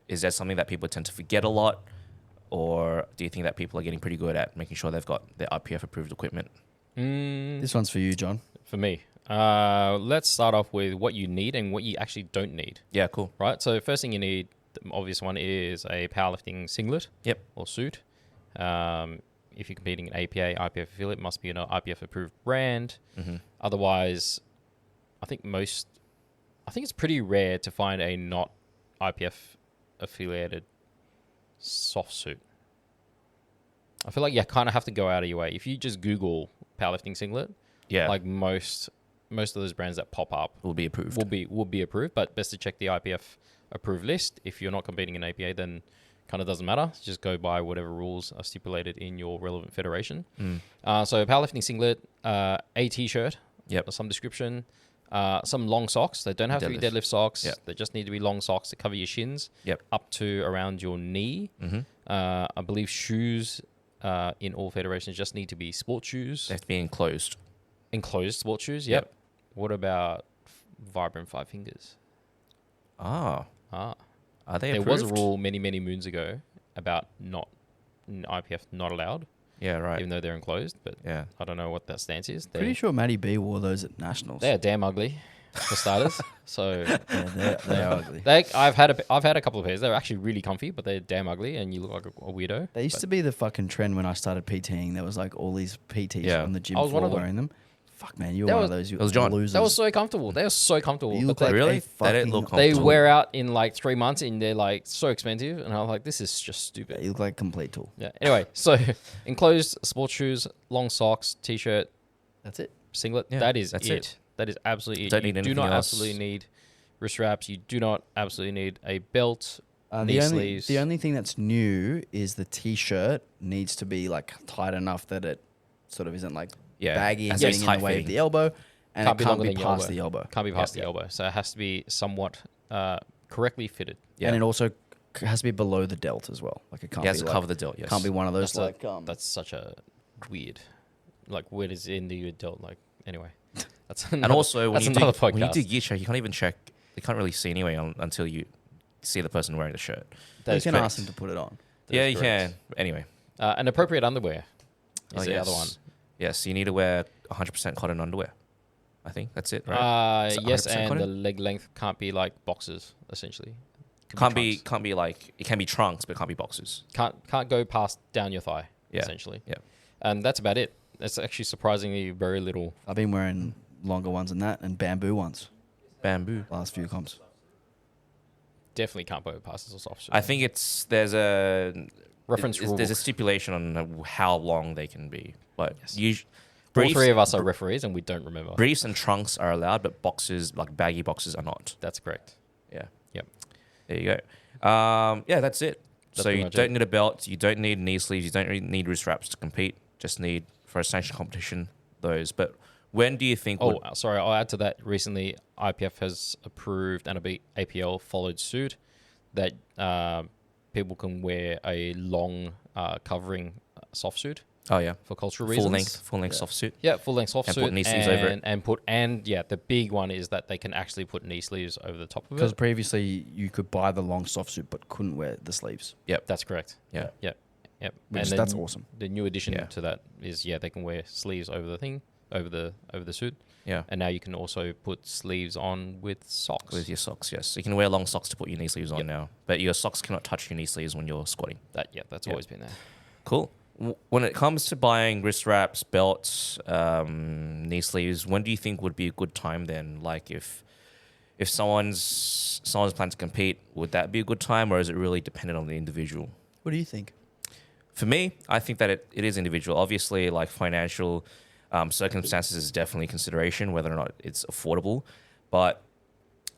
Is that something that people tend to forget a lot? Or do you think that people are getting pretty good at making sure they've got their IPF-approved equipment? This one's for you, John. For me, let's start off with what you need and what you actually don't need. Yeah, cool. Right. So first thing you need the obvious one is a powerlifting singlet. Yep. Or suit. If you're competing in APA, IPF affiliate, must be an IPF approved brand. Mm-hmm. Otherwise, I think it's pretty rare to find a not IPF affiliated soft suit. I feel like you kind of have to go out of your way. If you just Google powerlifting singlet, like most of those brands that pop up will be approved. Will be approved, but best to check the IPF approved list. If you're not competing in APA, then kind of doesn't matter. Just go by whatever rules are stipulated in your relevant federation. So powerlifting singlet, a t-shirt, of some description, some long socks. They don't have to be deadlift socks. Yep. They just need to be long socks to cover your shins up to around your knee. I believe shoes in all federations just need to be sport shoes. They have to be enclosed. Enclosed sport shoes, yep. What about Vibrant Five Fingers? Are they There approved? was a rule many, many moons ago about IPF not allowed. Yeah, right. Even though they're enclosed, but I don't know what that stance is. Pretty sure Matty B wore those at Nationals. They're damn ugly, for starters. So they are ugly. I've had a couple of pairs. They're actually really comfy, but they're damn ugly, and you look like a weirdo. They used to be the fucking trend when I started PTing. There was like all these PTs on the gym I was floor one of them. wearing them. Fuck man, you were one of those. It was John. Losers. That was so comfortable. They were so comfortable. You look but like Really? a They didn't look they comfortable. wear out in like 3 months, and they're like so expensive. And I was like, this is just stupid. You look like a complete tool. Yeah. Anyway, so enclosed sports shoes, long socks, t-shirt, That's it. singlet. Yeah, That's that's it. it. That is absolutely it. Don't need You do anything not else. absolutely need wrist wraps. You do not absolutely need a belt, knee The only, sleeves. the only thing that's new is the t-shirt needs to be like tight enough that it sort of isn't like baggy and and getting in tight the way of fitting. the elbow, and Can't be it can't longer be than your past the elbow. Can't be past the elbow. So it has to be somewhat correctly fitted. And it also has to be below the delt as well. Like it can't It be has to like, cover the delt, yes. Can't be one of those That's like that's such a weird, like where does in the adult like anyway. That's And also, when you, do, another when you podcast. do gear check, you can't even check. You can't really see anyway until you see the person wearing the shirt. That you is can correct. ask them to put it on. That Yeah, is you correct. can. Anyway. And appropriate underwear is the other one. Yes, you need to wear 100% cotton underwear. I think that's it, right? Is it Yes, 100% and cotton? the leg length can't be like boxers essentially. Can't trunks. be like, it can be trunks, but it can't be boxes. Can't go past down your thigh Yeah. essentially. Yeah. And that's about it. That's actually surprisingly very little. I've been wearing longer ones than that and bamboo ones Bamboo. last few comps. Definitely can't go past as soft. I think there's a Reference rule There's a book. stipulation on how long they can be, but All briefs, three of us are referees, and we don't remember. briefs and trunks are allowed, but boxes, like baggy boxes, are not. That's correct. Yeah. Yep. There you go. Yeah, that's it. That's So pretty you much don't it. need a belt. You don't need knee sleeves. You don't really need wrist wraps to compete. Just need for a sanctioned competition those. But when do you think? Oh, sorry. I'll add to that. Recently, IPF has approved and APL followed suit that people can wear a long covering soft suit oh yeah, for cultural reasons. full length soft suit. Yeah, full length soft And suit. put knee sleeves over it. And the big one is that they can actually put knee sleeves over the top of Because it. previously you could buy the long soft suit but couldn't wear the sleeves. That's correct. Yeah. Yep. Which And that's then awesome. The new addition Yeah. to that is they can wear sleeves over the thing, over the suit. Yeah. And now you can also put sleeves on with socks. With your socks, yes. You can wear long socks to put your knee sleeves on now, but your socks cannot touch your knee sleeves when you're squatting. That's always been there. Cool. When it comes to buying wrist wraps, belts, knee sleeves, when do you think would be a good time then? Like if someone's planning to compete, would that be a good time, or is it really dependent on the individual? What do you think? For me, I think that it is individual. Obviously, like financial circumstances is definitely a consideration, whether or not it's affordable. But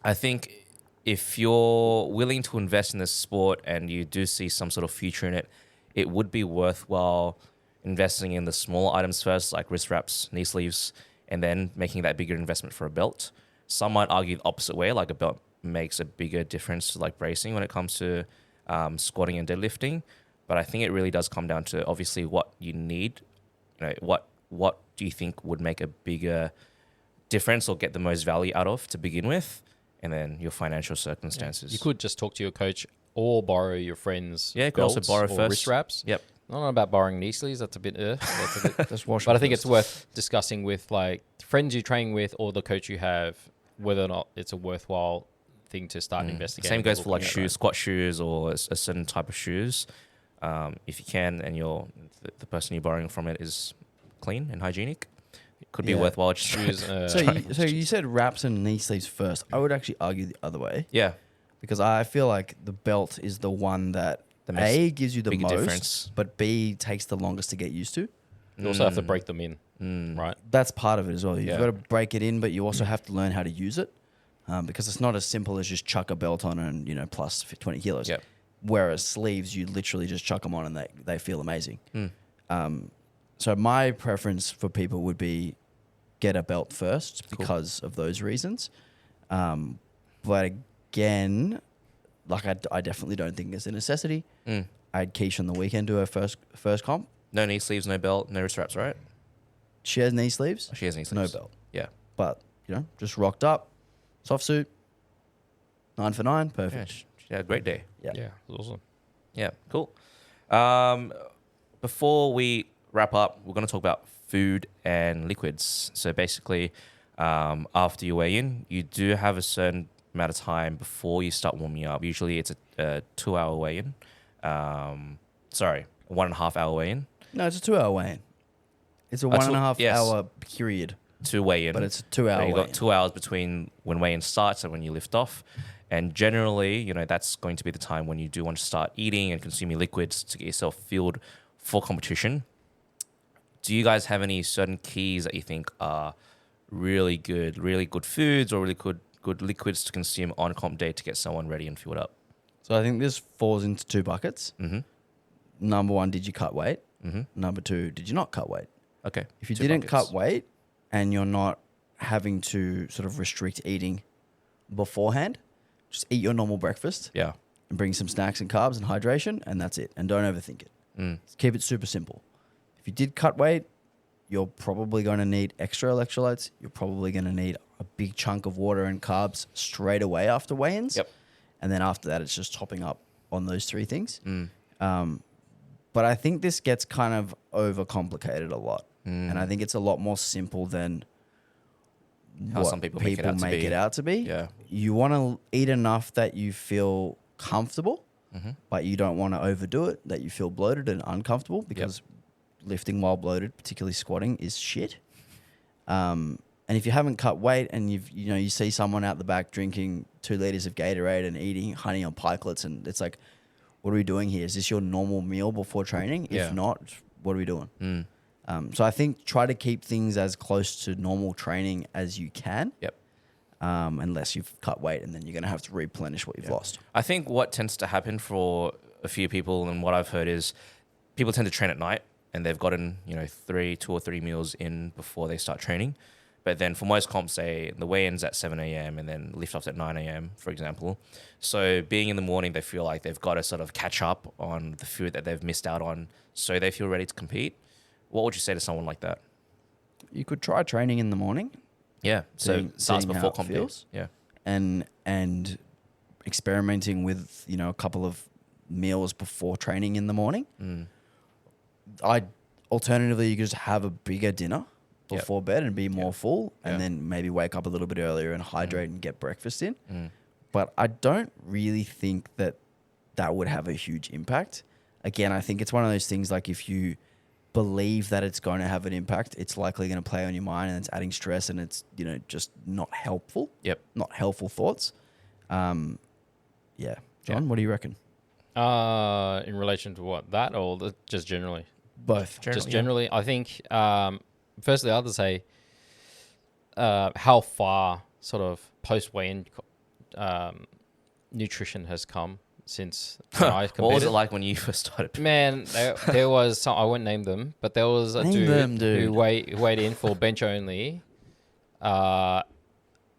I think if you're willing to invest in this sport and you do see some sort of future in it, it would be worthwhile investing in the smaller items first, like wrist wraps, knee sleeves, and then making that bigger investment for a belt. Some might argue the opposite way, like a belt makes a bigger difference to like bracing when it comes to squatting and deadlifting. But I think it really does come down to obviously what you need. You know, what do you think would make a bigger difference or get the most value out of to begin with, and then your financial circumstances. You could just talk to your coach or borrow your friends. Yeah, you could also belts borrow or first. wrist wraps. Yep. I don't know about borrowing knee sleeves. That's a bit. That's a bit Just wash but I them think first. it's worth discussing with like friends you train with or the coach you have whether or not it's a worthwhile thing to start investigating. Same goes for like looking at, shoes, right? squat shoes, or a certain type of shoes. If you can, and the person you're borrowing from it is clean and hygienic, it could be Yeah. worthwhile. Just Shoes. So you said wraps and knee sleeves first. I would actually argue the other way yeah, because I feel like the belt is the one that that makes A gives you the big most, difference. but B takes the longest to get used to. You also have to break them in, Mm. right? That's part of it as well. You've Yeah. got to break it in, but you also have to learn how to use it because it's not as simple as just chuck a belt on and plus 20 kilos. Yep. Whereas sleeves, you literally just chuck them on and they feel amazing. Mm. So my preference for people would be get a belt first because of those reasons. But again, like I definitely don't think it's a necessity. Mm. I had Keish on the weekend do her first comp. No knee sleeves, no belt, no wrist wraps, right? She has knee sleeves, She has knee no sleeves. belt. Yeah. But, just rocked up, soft suit, 9 for 9, Yeah, perfect. she had a great day. Yeah. Yeah, it was awesome. Yeah, cool. Before we wrap up, we're going to talk about food and liquids. So basically, after you weigh in, you do have a certain amount of time before you start warming up. Usually it's a 2-hour weigh-in. 1.5 hour weigh-in No, it's a 2-hour weigh-in. It's a A one two- and a half yes. hour period, to weigh in. but it's a 2-hour So you've weigh-in. got 2 hours between when weigh-in starts and when you lift off. And generally, that's going to be the time when you do want to start eating and consuming liquids to get yourself fueled for competition. Do you guys have any certain keys that you think are really good foods or really good liquids to consume on comp day to get someone ready and fueled up? So I think this falls into 2 buckets. Mm-hmm. Number 1, did you cut weight? Mm-hmm. Number 2, did you not cut weight? Okay. If you 2 didn't buckets. cut weight and you're not having to sort of restrict eating beforehand, just eat your normal breakfast Yeah. and bring some snacks and carbs and hydration, and that's it. And don't overthink it. Mm. Keep it super simple. If you did cut weight, you're probably going to need extra electrolytes. You're probably going to need a big chunk of water and carbs straight away after weigh-ins. Yep. And then after that, it's just topping up on those 3 things. Mm. But I think this gets kind of overcomplicated a lot. Mm. And I think it's a lot more simple than How what some people make it out to be. Yeah. You want to eat enough that you feel comfortable, Mm-hmm. but you don't want to overdo it, that you feel bloated and uncomfortable because lifting while bloated, particularly squatting, is shit. And if you haven't cut weight and you see someone out the back drinking 2 liters of Gatorade and eating honey on pikelets, and it's like, what are we doing here? Is this your normal meal before training? Yeah. If not, what are we doing? Mm. So I think try to keep things as close to normal training as you can. Yep. Unless you've cut weight, and then you're going to have to replenish what you've lost. I think what tends to happen for a few people, and what I've heard is people tend to train at night and they've gotten 2 or 3 meals in before they start training. But then for most comps, say the weigh-in's at 7 a.m. and then lift-off's at 9 a.m., for example. So being in the morning, they feel like they've got to sort of catch up on the food that they've missed out on so they feel ready to compete. What would you say to someone like that? You could try training in the morning. Yeah. So it starts seeing how before it comp day. feels. Yeah. and experimenting with a couple of meals before training in the morning. Mm. Alternatively, you could just have a bigger dinner Yep. before bed and be more full, and Yeah. then maybe wake up a little bit earlier and hydrate and get breakfast in. Mm. But I don't really think that would have a huge impact. Again, I think it's one of those things like if you believe that it's going to have an impact, it's likely going to play on your mind and it's adding stress and it's, just not helpful. Yep. Not helpful thoughts. Yeah. John, what do you reckon? In relation to what? That or just generally? Both. Just generally, I think, firstly, I'd say how far sort of post-weigh-in nutrition has come since I competed. What was it like when you first started? Man, there was some, I won't name them, but there was a Name dude, them, who weighed in for bench only. I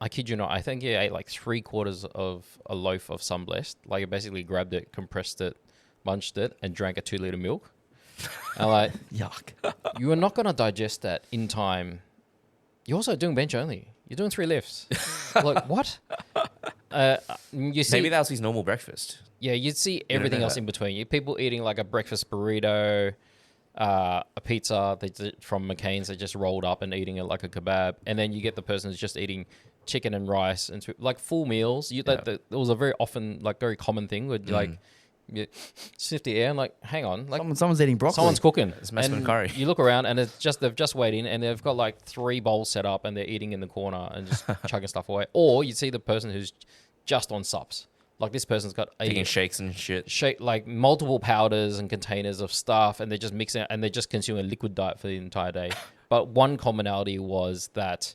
kid you not, I think he ate like 3/4 of a loaf of Sunblessed. Like, he basically grabbed it, compressed it, munched it, and drank a 2-liter milk. And like, Yuck. you are not going to digest that in time. You're also doing bench only. You're doing 3 lifts. Like, what? You see, Maybe that was his normal breakfast. yeah, you'd see don't everything know else that. in between. You people eating like a breakfast burrito, a pizza from McCain's that just rolled up and eating it like a kebab, and then you get the person who's just eating chicken and rice and like full meals. That was a very often like very common thing where like you sniff the air and like hang on, like Someone's eating broccoli. someone's cooking. It's Mexican And curry. You look around and they've just weighed in and they've got like 3 bowls set up and they're eating in the corner and just chugging stuff away. Or you see the person who's just on sups. Like this person's got Taking shakes and shit. like multiple powders and containers of stuff, and they're just mixing it, and they're just consuming a liquid diet for the entire day. But one commonality was that,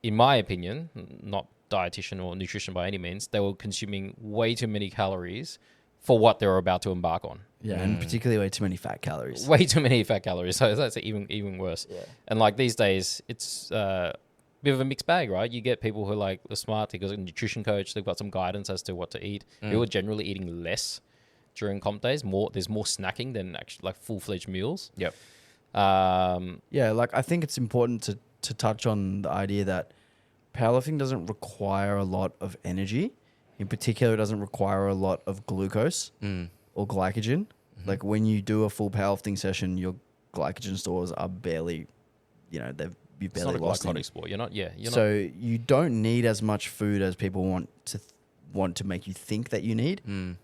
in my opinion, not dietitian or nutrition by any means, they were consuming way too many calories for what they were about to embark on. Yeah, and particularly way too many fat calories. Way too many fat calories. So that's even worse. Yeah. And like these days, it's a bit of a mixed bag, right? You get people who are smart, they got a nutrition coach, they've got some guidance as to what to eat. Who are generally eating less during comp days. There's more snacking than actually like full-fledged meals. Yep. Yeah, like I think it's important to touch on the idea that powerlifting doesn't require a lot of energy. In particular, it doesn't require a lot of glucose or glycogen. Like when you do a full powerlifting session, your glycogen stores are barely, you've It's barely not a lost any. glycotic sport. You're not. So you don't need as much food as people want to make you think that you need,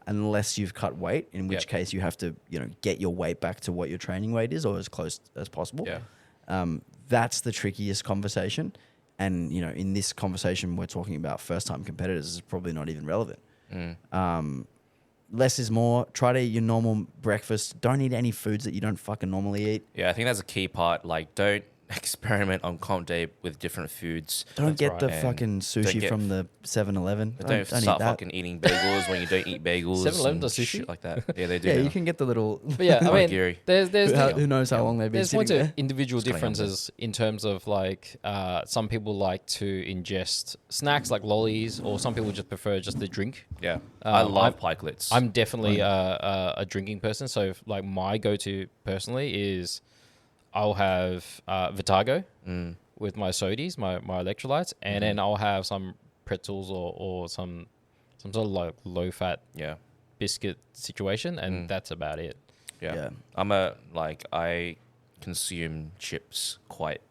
unless you've cut weight. In which case, you have to get your weight back to what your training weight is, or as close as possible. Yeah. That's the trickiest conversation. And in this conversation, we're talking about first-time competitors. It's probably not even relevant. Less is more. Try to eat your normal breakfast. Don't eat any foods that you don't fucking normally eat. Yeah, I think that's a key part. Like, don't experiment on comp day with different foods. Don't That's get right. the And fucking sushi get- from the 7-Eleven. Don't eat start that. fucking eating bagels when you don't eat bagels. 7-Eleven and does sushi? shit like that. Yeah, they do. Yeah, now. you can get the little. But yeah, I mean, Onigiri. there's who knows how long they've been there's sitting points of there. individual Just going on differences in terms of like some people like to ingest snacks like lollies, or some people just prefer just the drink. Yeah. I love I'm- pikelets. I'm definitely a drinking person, so like my go-to personally is I'll have Vitago with my sodies, my electrolytes, and then I'll have some pretzels or some sort of like low-fat yeah. biscuit situation, and that's about it. Yeah. Yeah. I consume chips quite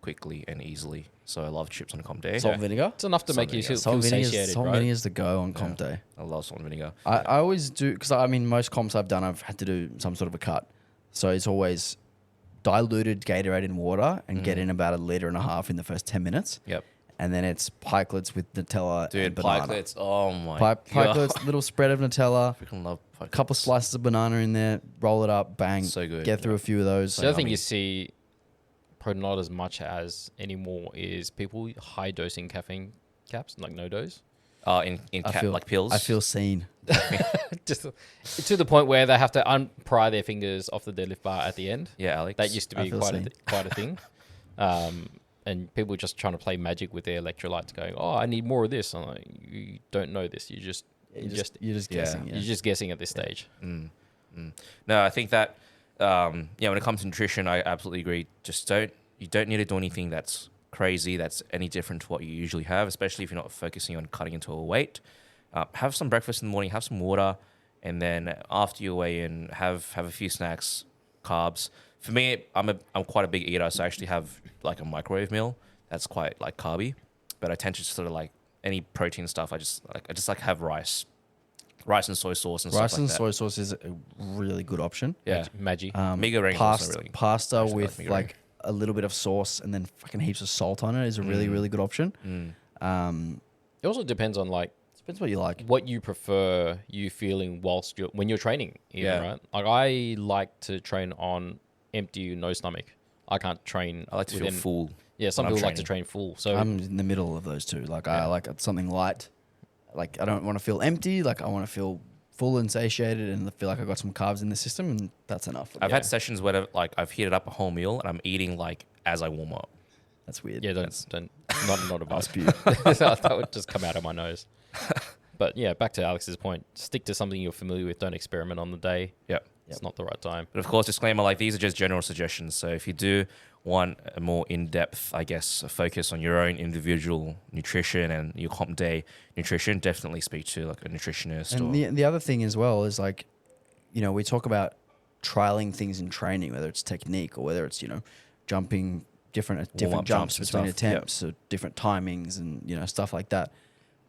quickly and easily. So I love chips on a comp day. Salt and vinegar. It's enough to Salt make you vinegar. feel satiated, Salt right? vinegar is the go on comp day. I love salt and vinegar. I always do, because most comps I've done, I've had to do some sort of a cut. So it's always diluted Gatorade in water and get in about 1.5 liters in the first 10 minutes. Yep. And then it's pikelets with Nutella Dude, and banana. pikelets. Oh my god. Pikelets, little spread of Nutella, Freaking love pikelets. a couple slices of banana in there, roll it up, bang. So good. Get through a few of those. The other thing yummy. you see, probably not as much as anymore, is people high dosing caffeine caps, like no dose. In like pills. I feel seen. Just to the point where they have to unpry their fingers off the deadlift bar at the end. Yeah, Alex. That used to I be feel quite seen. a thing. And people just trying to play magic with their electrolytes, going, "Oh, I need more of this." I'm like, you don't know this. You're just You're just guessing. Yeah. you're just guessing at this stage. No, I think that when it comes to nutrition, I absolutely agree. You don't need to do anything that's crazy, that's any different to what you usually have, especially if you're not focusing on cutting into a weight. Have some breakfast in the morning, have some water, and then after you weigh in, have a few snacks, carbs. For me, I'm quite a big eater, so I actually have like a microwave meal that's quite like carby, but I tend to sort of like any protein stuff. I just have rice and soy sauce and Rice stuff like and that. soy sauce is a really good option. Yeah. Maggi. Mega ring is also Pasta, really- pasta actually like with mega like a little bit of sauce and then fucking heaps of salt on it is a really, really good option. It also depends on like Depends what you like. what you prefer you feeling when you're training, even, Yeah. right? Like I like to train on empty, no stomach. I can't train. I like to feel within- full. Yeah, some when I'm people like to training. train full. So I'm in the middle of those two. Like I like something light. Like I don't want to feel empty. Like I want to feel full and satiated and feel like I got some carbs in the system, and that's enough. I've had sessions where like I've heated up a whole meal and I'm eating like as I warm up. That's weird. yeah, don't not advice. That's That would just come out of my nose. But yeah, back to Alex's point. Stick to something you're familiar with. Don't experiment on the day. Yeah. It's not the right time. But of course, disclaimer, like these are just general suggestions. So if you do want a more in-depth, I guess, focus on your own individual nutrition and your comp day nutrition, definitely speak to like a nutritionist. And the other thing as well is like, we talk about trialing things in training, whether it's technique or whether it's, jumping different Warm-up jumps jumps and between stuff, yep. attempts, or different timings, and stuff like that.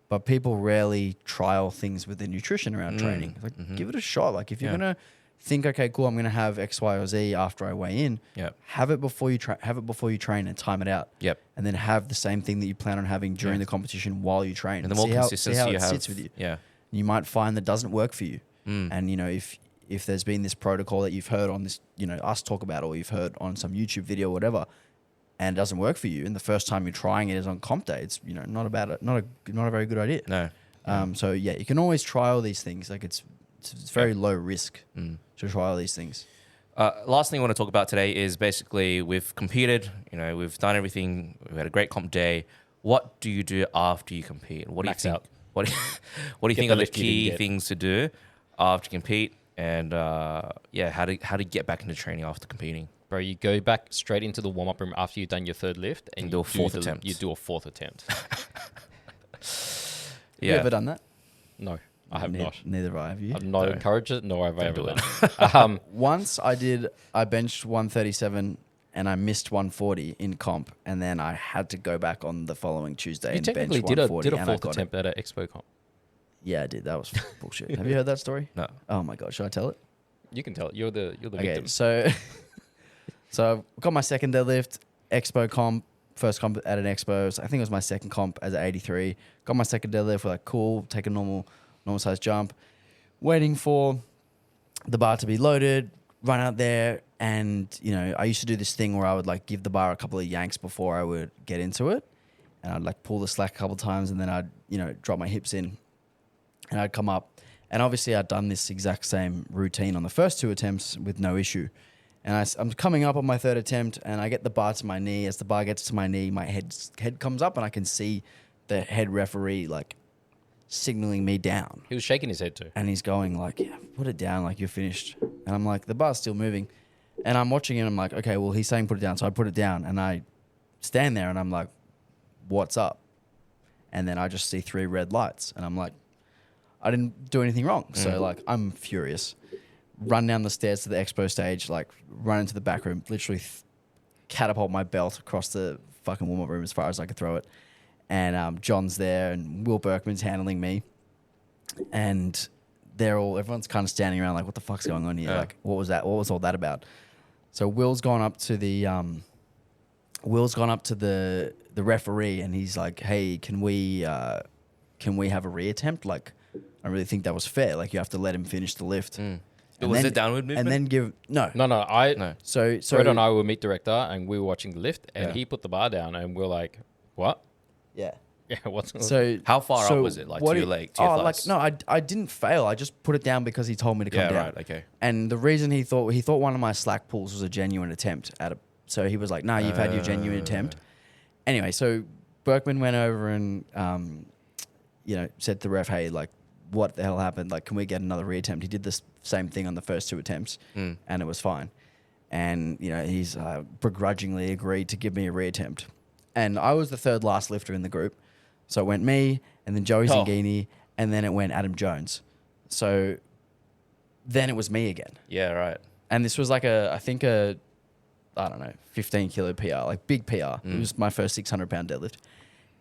But people rarely trial things with their nutrition around training. Like, give it a shot. Like, if you're gonna think, okay, cool, I'm gonna have X, Y, or Z after I weigh in. Yep. Have it before you train and time it out. Yep. And then have the same thing that you plan on having during the competition while you train. And the more see consistency how you it have, sits with you. yeah. You might find that doesn't work for you. And if there's been this protocol that you've heard on this, us talk about, or you've heard on some YouTube video or whatever, and it doesn't work for you, and the first time you're trying it is on comp day, it's not a very good idea. No. So you can always trial these things. Like, it's very low risk to trial these things. Last thing I want to talk about today is basically we've competed, we've done everything. We've had a great comp day. What do you do after you compete? What Max do you think? out. What do you Get think the are the lift you didn't key get. things to do after you compete? And how to get back into training after competing? Bro, you go back straight into the warm-up room after you've done your third lift and And do a fourth attempt. You do a fourth attempt. Have you ever done that? No, I have not. Neither have I. Have you? I've not No. encouraged it, nor have I Don't ever do done it. Once I benched 137 and I missed 140 in comp, and then I had to go back on the following Tuesday You and bench technically 140. did a and I fourth got it. attempt at an expo comp. Yeah, I did. That was bullshit. Have you heard that story? No. Oh my god, should I tell it? You can tell it. You're the Okay, victim. so I've got my second deadlift, expo comp, first comp at an expo. So I think it was my second comp as an 83. Got my second deadlift. We're like, cool, take a normal size jump. Waiting for the bar to be loaded, run out there, and I used to do this thing where I would like give the bar a couple of yanks before I would get into it, and I'd like pull the slack a couple of times, and then I'd drop my hips in, and I'd come up. And obviously, I'd done this exact same routine on the first two attempts with no issue. And I'm coming up on my third attempt, and I get the bar to my knee. As the bar gets to my knee, my head comes up, and I can see the head referee like signaling me down. He was shaking his head too. And he's going like, yeah, put it down, like you're finished. And I'm like, the bar's still moving. And I'm watching it, and I'm like, okay, well, he's saying put it down. So I put it down, and I stand there, and I'm like, what's up? And then I just see 3 red lights, and I'm like, I didn't do anything wrong. So like, I'm furious. Run down the stairs to the expo stage, like run into the back room, literally catapult my belt across the fucking warm-up room as far as I could throw it. And John's there, and Will Berkman's handling me. And everyone's kind of standing around like, what the fuck's going on here? Yeah. Like, what was that? What was all that about? So Will's gone up to the referee, and he's like, hey, can we have a reattempt? Like, I really think that was fair. Like, you have to let him finish the lift. Was it downward movement? And then give no. No. So Fred and I were meet director, and we were watching the lift, and Yeah. he put the bar down, and we're like, "What? yeah. Yeah, what's?" So How far up was it? Like what to your he- leg, to your like thighs? no, I didn't fail. I just put it down because he told me to come Yeah, down. right, okay. And the reason he thought one of my slack pulls was a genuine attempt so he was like, "Nah, you've had your genuine attempt." Anyway, so Berkman went over and said to the ref, "Hey, like, what the hell happened? Like, can we get another reattempt?" He did the same thing on the first 2 attempts, and it was fine. And he's begrudgingly agreed to give me a reattempt. And I was the third last lifter in the group, so it went me, and then Joey Zingini, and then it went Adam Jones. So then it was me again. Yeah, right. And this was like I think a 15 kilo PR, like big PR. It was my first 600 pound deadlift.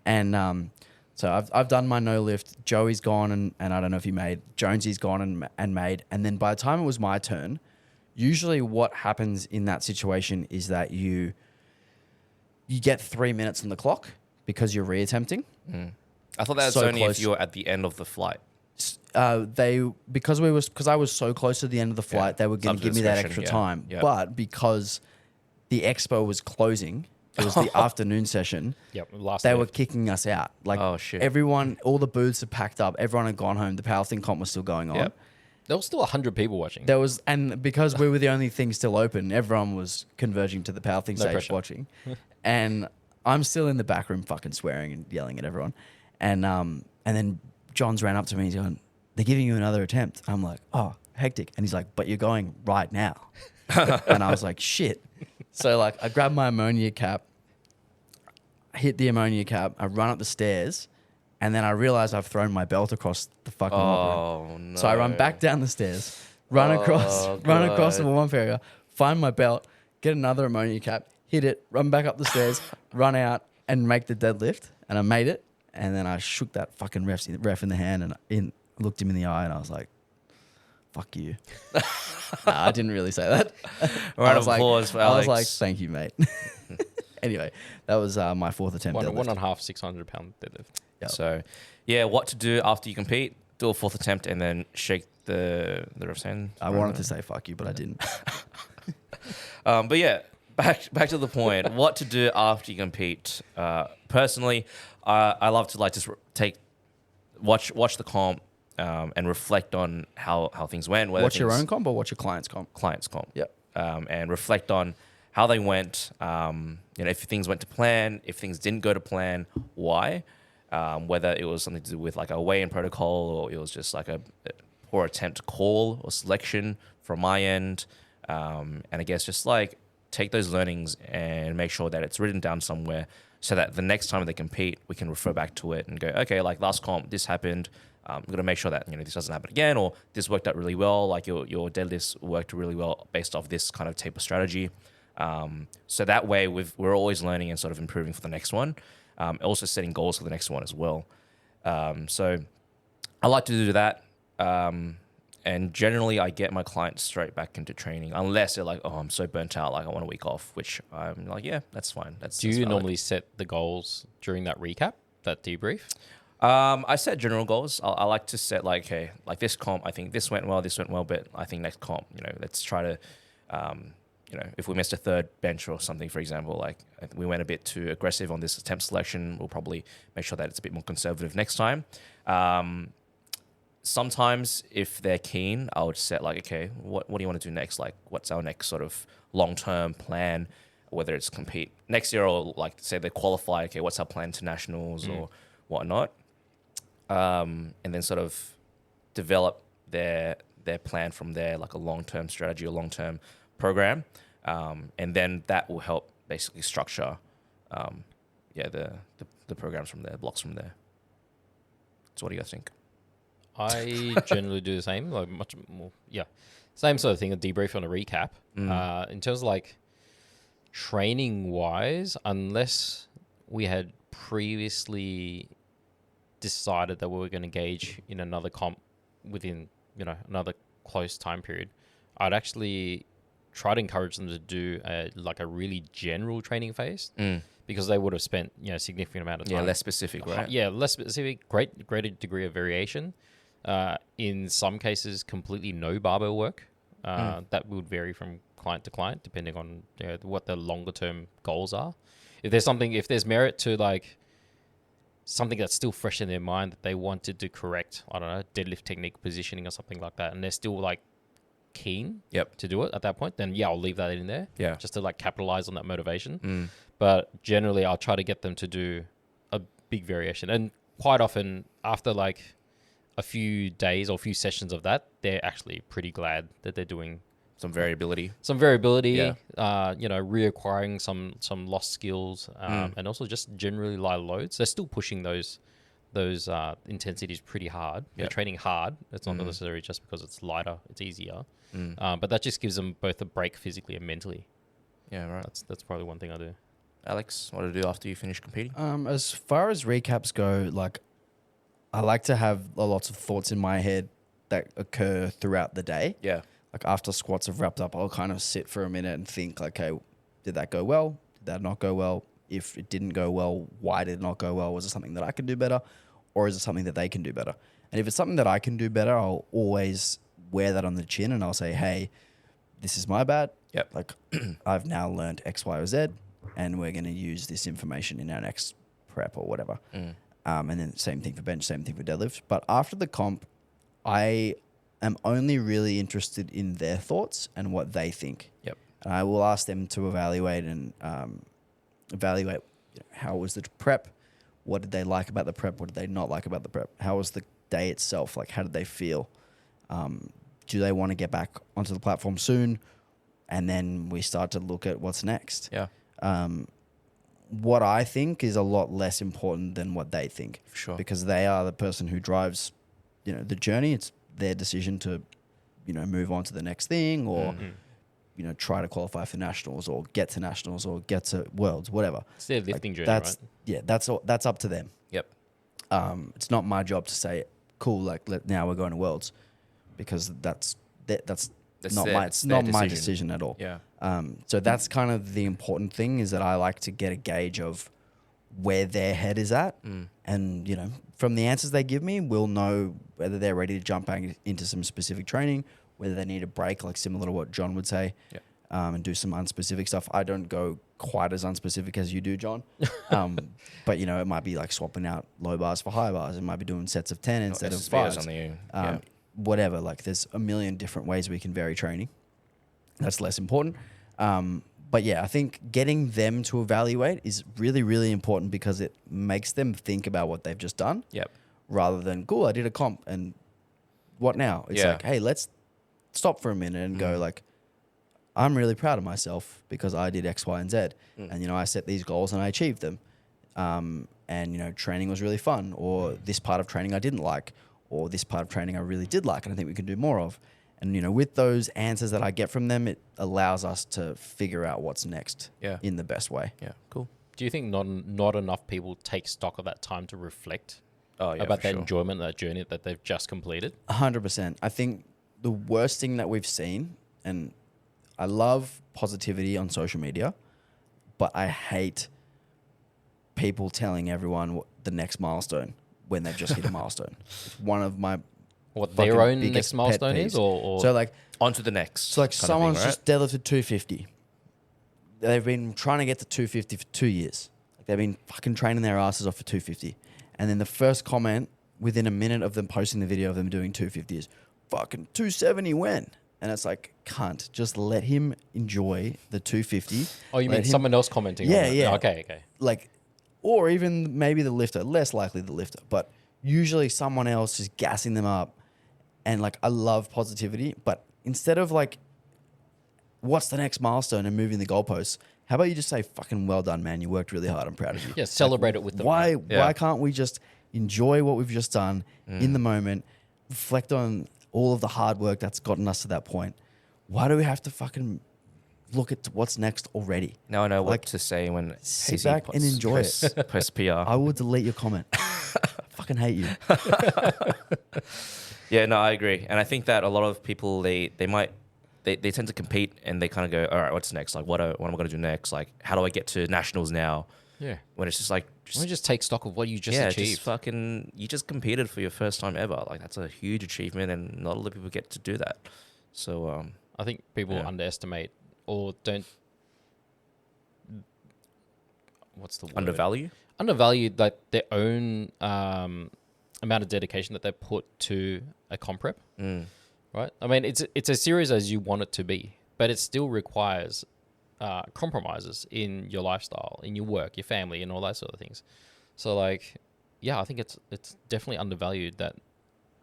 And so I've done my no lift. Joey's gone and I don't know if he made. Jonesy's gone and made. And then by the time it was my turn, usually what happens in that situation is that you get 3 minutes on the clock because you're reattempting. I thought that was So only close. if you were at the end of the flight. Because I was so close to the end of the flight, they were It's going up to to give me that discretion, extra yeah. time. Yeah. But because the expo was closing, it was the afternoon session. Yep, last They were lift. kicking us out. Like, Oh, shit. everyone, all the booths had packed up. Everyone had gone home. The powerlifting comp was still going on. Yep. There was still 100 people watching. And because we were the only thing still open, everyone was converging to the powerlifting No stage pressure. watching. And I'm still in the back room fucking swearing and yelling at everyone. And then John's ran up to me. He's going, "They're giving you another attempt." I'm like, "Oh, hectic." And he's like, "But you're going right now." And I was like, "Shit." So like, I grabbed my ammonia cap, hit the ammonia cap, I run up the stairs, and then I realize I've thrown my belt across the fucking warm-up room. Oh, no. So I run back down the stairs, run across the warm-up area, find my belt, get another ammonia cap, hit it, run back up the stairs, run out and make the deadlift. And I made it. And then I shook that fucking ref in the hand and looked him in the eye and I was like, fuck you. Nah, I didn't really say that. Round I of was applause for I was Alex. like, thank you, mate. Anyway, that was my fourth attempt. One deadlift. and a half 600-pound deadlift. Yep. So, yeah, what to do after you compete? Do a fourth attempt and then shake the ref's hand. I wanted to say fuck you, but I didn't. But yeah, back to the point. What to do after you compete? Personally, I love to like just watch the comp and reflect on how things went. Watch your own comp or watch your client's comp? Client's comp. Yep. And reflect on how they went. If things went to plan, if things didn't go to plan, why? Whether it was something to do with like a weigh-in protocol or it was just like a poor attempt call or selection from my end. And I guess just like take those learnings and make sure that it's written down somewhere so that the next time they compete, we can refer back to it and go, okay, like last comp, this happened. I'm going to make sure that, this doesn't happen again, or this worked out really well. Like your deadlifts worked really well based off this kind of type of strategy. So that way we're always learning and sort of improving for the next one. Also setting goals for the next one as well. So I like to do that. And generally I get my clients straight back into training unless they're like, oh, I'm so burnt out. Like I want a week off, which I'm like, yeah, that's fine. Do you normally set the goals during that recap, that debrief? I set general goals. I like to set like, okay, like this comp, I think this went well, but I think next comp, let's try to, if we missed a third bench or something, for example, like we went a bit too aggressive on this attempt selection, we'll probably make sure that it's a bit more conservative next time. Sometimes if they're keen, I would set like, okay, what do you want to do next? Like what's our next sort of long-term plan, whether it's compete next year or like say they qualify, okay, what's our plan to nationals or whatnot? And then sort of develop their plan from there, like a long-term strategy or long-term program. And then that will help basically structure, the programs from there, blocks from there. So what do you guys think? I generally do the same, like much more, same sort of thing, a debrief on a recap. In terms of like training wise, unless we had previously decided that we were going to engage in another comp within, another close time period, I'd actually try to encourage them to do a really general training phase because they would have spent, significant amount of time. Yeah, less specific, right? Less specific, greater degree of variation. In some cases, completely no barbell work. That would vary from client to client, depending on what the longer term goals are. If there's merit to like something that's still fresh in their mind that they wanted to correct, I don't know, deadlift technique, positioning or something like that, and they're still like keen to do it at that point, then I'll leave that in there. Yeah. Just to like capitalize on that motivation. But generally I'll try to get them to do a big variation. And quite often after like a few days or a few sessions of that, they're actually pretty glad that they're doing some variability, reacquiring some lost skills, and also just generally lighter loads. They're still pushing those intensities pretty hard. They're training hard. It's not necessarily just because it's lighter, it's easier. But that just gives them both a break physically and mentally. Yeah, right. That's probably one thing I do. Alex, what to do after you finish competing? As far as recaps go, like I like to have lots of thoughts in my head that occur throughout the day. Yeah. Like after squats have wrapped up, I'll kind of sit for a minute and think, like, okay, did that go well? Did that not go well? If it didn't go well, why did it not go well? Was it something that I can do better? Or is it something that they can do better? And if it's something that I can do better, I'll always wear that on the chin and I'll say, hey, this is my bad. Yep. Like I've now learned X, Y, or Z and we're going to use this information in our next prep or whatever. And then same thing for bench, same thing for deadlift. But after the comp, I am only really interested in their thoughts and what they think. Yep. And I will ask them to evaluate how was the prep? What did they like about the prep? What did they not like about the prep? How was the day itself? Like, how did they feel? Do they want to get back onto the platform soon? And then we start to look at what's next. Yeah. What I think is a lot less important than what they think. For sure. Because they are the person who drives, the journey. It's their decision to, move on to the next thing or, try to qualify for nationals or get to nationals or get to worlds, whatever. It's their lifting journey, That's right? yeah, that's up to them. Yep. It's not my job to say, cool, now we're going to worlds, because that's not my decision at all. Yeah. So that's kind of the important thing, is that I like to get a gauge of where their head is at, and from the answers they give me, we'll know whether they're ready to jump back into some specific training, whether they need a break, like similar to what John would say, and do some unspecific stuff. I don't go quite as unspecific as you do, John, but it might be like swapping out low bars for high bars. It might be doing sets of 10 instead of 5. Whatever. Like, there's a million different ways we can vary training. That's less important. But yeah, I think getting them to evaluate is really, really important, because it makes them think about what they've just done. Yep. Rather than, cool, I did a comp and what now? It's like, hey, let's stop for a minute and go like, I'm really proud of myself because I did X, Y, and Z. And, I set these goals and I achieved them. And, training was really fun, or this part of training I didn't like, or this part of training I really did like and I think we can do more of. And, with those answers that I get from them, it allows us to figure out what's next in the best way. Yeah, cool. Do you think not enough people take stock of that time to reflect about that enjoyment, that journey that they've just completed? 100%. I think the worst thing that we've seen, and I love positivity on social media, but I hate people telling everyone what the next milestone when they've just hit a milestone. It's one of my what their own next milestone is, or so like on to the next. So like someone's just deadlifted 250. They've been trying to get to 250 for 2 years. Like, they've been fucking training their asses off for 250. And then the first comment within a minute of them posting the video of them doing 250 is, fucking 270 when? And it's like, cunt, just let him enjoy the 250. Oh, you mean someone else commenting on it? Yeah. Okay. Like, or even maybe the lifter, less likely the lifter, but usually someone else is gassing them up. And like, I love positivity, but instead of like, what's the next milestone and moving the goalposts, how about you just say, fucking well done, man. You worked really hard. I'm proud of you. Yeah, celebrate it with them. Why can't we just enjoy what we've just done in the moment, reflect on all of the hard work that's gotten us to that point? Why do we have to fucking look at what's next already? Now I know what to say when sit back and enjoy it. Press PR. I will delete your comment. Fucking hate you. Yeah, no, I agree. And I think that a lot of people, they tend to compete and they kind of go, all right, what's next? Like, what am I going to do next? Like, how do I get to nationals now? Yeah. When it's just like... Let me just take stock of what you just achieved. You just competed for your first time ever. Like, that's a huge achievement, and not a lot of people get to do that. So... I think people underestimate or don't... What's the word? Undervalue like their own amount of dedication that they put to a comp prep. Right? I mean, it's as serious as you want it to be, but it still requires compromises in your lifestyle, in your work, your family, and all that sort of things. So, like, yeah, I think it's definitely undervalued that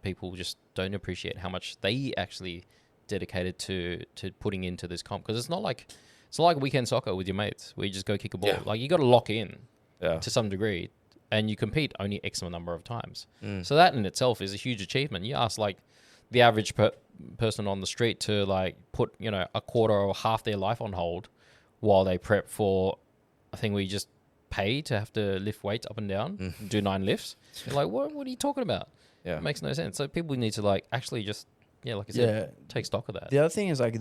people just don't appreciate how much they actually dedicated to putting into this comp. Because it's not like weekend soccer with your mates where you just go kick a ball. Yeah. Like, you got to lock in to some degree, and you compete only X number of times. So that in itself is a huge achievement. You ask, like, the average person on the street to like put a quarter or half their life on hold while they prep for a thing where you just pay to have to lift weights up and down, do 9 lifts. You're like, what are you talking about? Yeah, it makes no sense. So people need to like actually just like I said, take stock of that. The other thing is like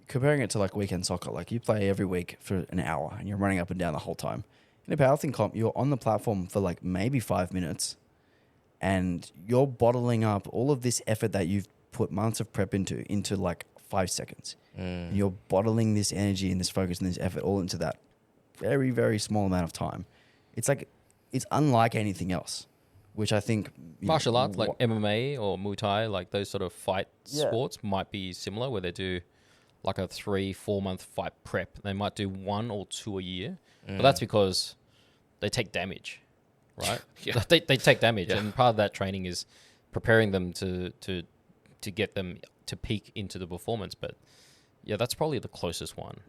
comparing it to like weekend soccer. Like, you play every week for an hour and you're running up and down the whole time. In a powerlifting comp, you're on the platform for like maybe 5 minutes. And you're bottling up all of this effort that you've put months of prep into like 5 seconds. And you're bottling this energy and this focus and this effort all into that very, very small amount of time. It's like, it's unlike anything else, which I think... Martial arts, like MMA or Muay Thai, like those sort of fight sports might be similar, where they do like a 3-4 month fight prep. They might do 1 or 2 a year, but that's because they take damage. Right? They take damage, and part of that training is preparing them to get them to peak into the performance. But yeah, that's probably the closest one.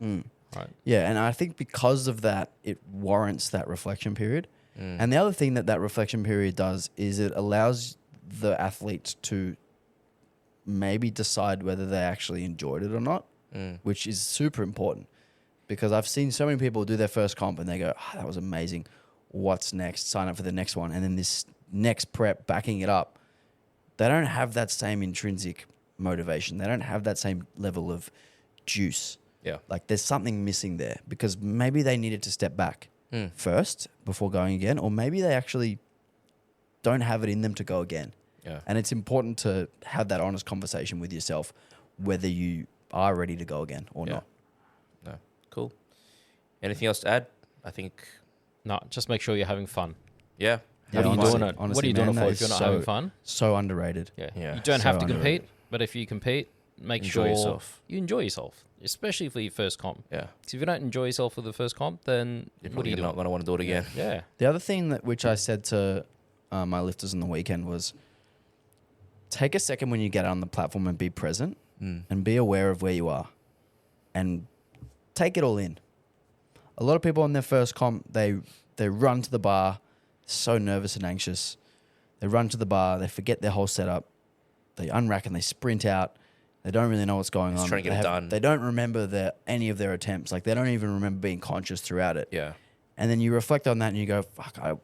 Right? Yeah, and I think because of that, it warrants that reflection period. And the other thing that reflection period does is it allows the athlete to maybe decide whether they actually enjoyed it or not. which is super important because I've seen so many people do their first comp and they go, oh, that was amazing. What's next? Sign up for the next one. And then this next prep backing it up, they don't have that same intrinsic motivation. They don't have that same level of juice. Yeah. Like there's something missing there because maybe they needed to step back first before going again, or maybe they actually don't have it in them to go again. Yeah. And it's important to have that honest conversation with yourself, whether you are ready to go again or not. No. Cool. Anything else to add? I think, No, just make sure you're having fun. yeah. Yeah, What are you honestly- doing it? honestly, What are you man, doing it that for is if you're not so- having fun? So underrated. Yeah. Yeah. You don't So have to compete, underrated. but if you compete, make Enjoy sure yourself. you enjoy yourself, especially for your first comp. Yeah. Because if you don't enjoy yourself for the first comp, then You're what are probably you not doing? going to want to do it again. Yeah. The other thing that which I said to my lifters on the weekend was take a second when you get on the platform and be present and be aware of where you are and take it all in. A lot of people on their first comp, they run to the bar, so nervous and anxious. They run to the bar, they forget their whole setup, they unrack and they sprint out. They don't really know what's going Just on. trying to get it done. They don't remember any of their attempts. Like they don't even remember being conscious throughout it. Yeah. And then you reflect on that and you go, fuck, I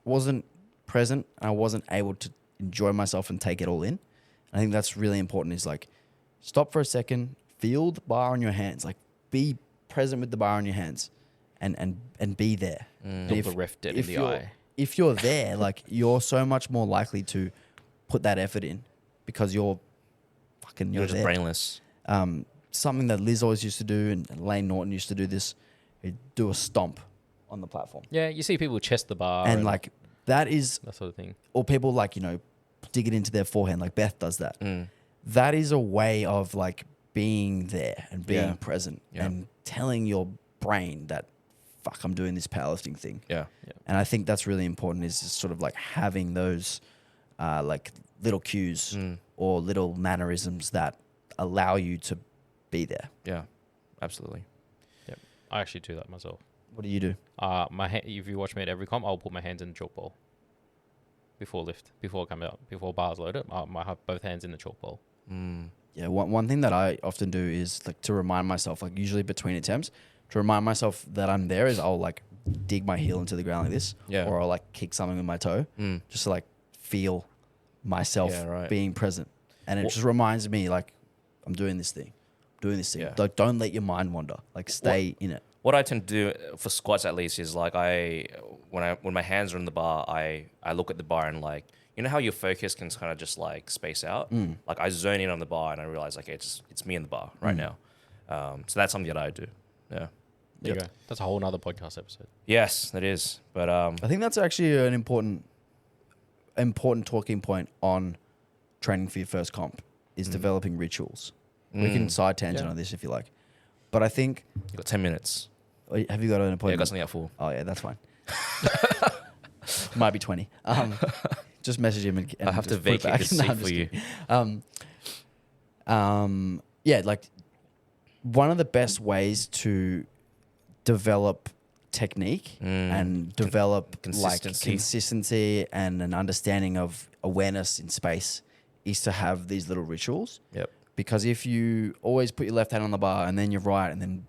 wasn't present. I wasn't able to enjoy myself and take it all in. I think that's really important is like, stop for a second, feel the bar on your hands, like be present with the bar on your hands and be there. Look the ref dead in the eye. If you're there, like you're so much more likely to put that effort in because you're You're just there. brainless. Something that Liz always used to do and Lane Norton used to do this, he'd do a stomp on the platform. Yeah, you see people chest the bar And like that is, that sort of thing. or people like, dig it into their forehand like Beth does that. That is a way of like being there and being Yeah. present Yeah. and telling your brain that, fuck, I'm doing this powerlifting thing. Yeah. And I think that's really important is just sort of like having those like little cues or little mannerisms that allow you to be there. Yeah. Absolutely. Yep. I actually do that myself. What do you do? If you watch me at every comp, I'll put my hands in the chalk bowl before lift, before I come out, before bars loaded. I have both hands in the chalk bowl. Yeah, one thing that I often do is like to remind myself, like usually between attempts, to remind myself that I'm there is I'll like dig my heel into the ground like this, Yeah. or I'll like kick something with my toe, just to like feel myself Yeah, right. being present, and it Wha- just reminds me like I'm doing this thing. Yeah. Like don't let your mind wander. Like stay in it. What I tend to do for squats at least is like when my hands are on the bar, I look at the bar and like, you know how your focus can kind of just like space out? Like I zone in on the bar and I realize like it's me in the bar right now. So that's something that I do. Yeah. There you go. That's a whole nother podcast episode. Yes, that is. But I think that's actually an important talking point on training for your first comp is developing rituals. We can side tangent Yeah. on this if you like, but I think you got 10 minutes. have you got an Yeah, I appointment? got something at 4. Oh yeah, that's fine. Might be 20. Just message him and I have to just put it vacate back. this No, seat I'm for just you. kidding. Yeah, like one of the best ways to develop technique and develop like consistency. consistency and an understanding of awareness in space is to have these little rituals. Yep. Because if you always put your left hand on the bar and then your right and then,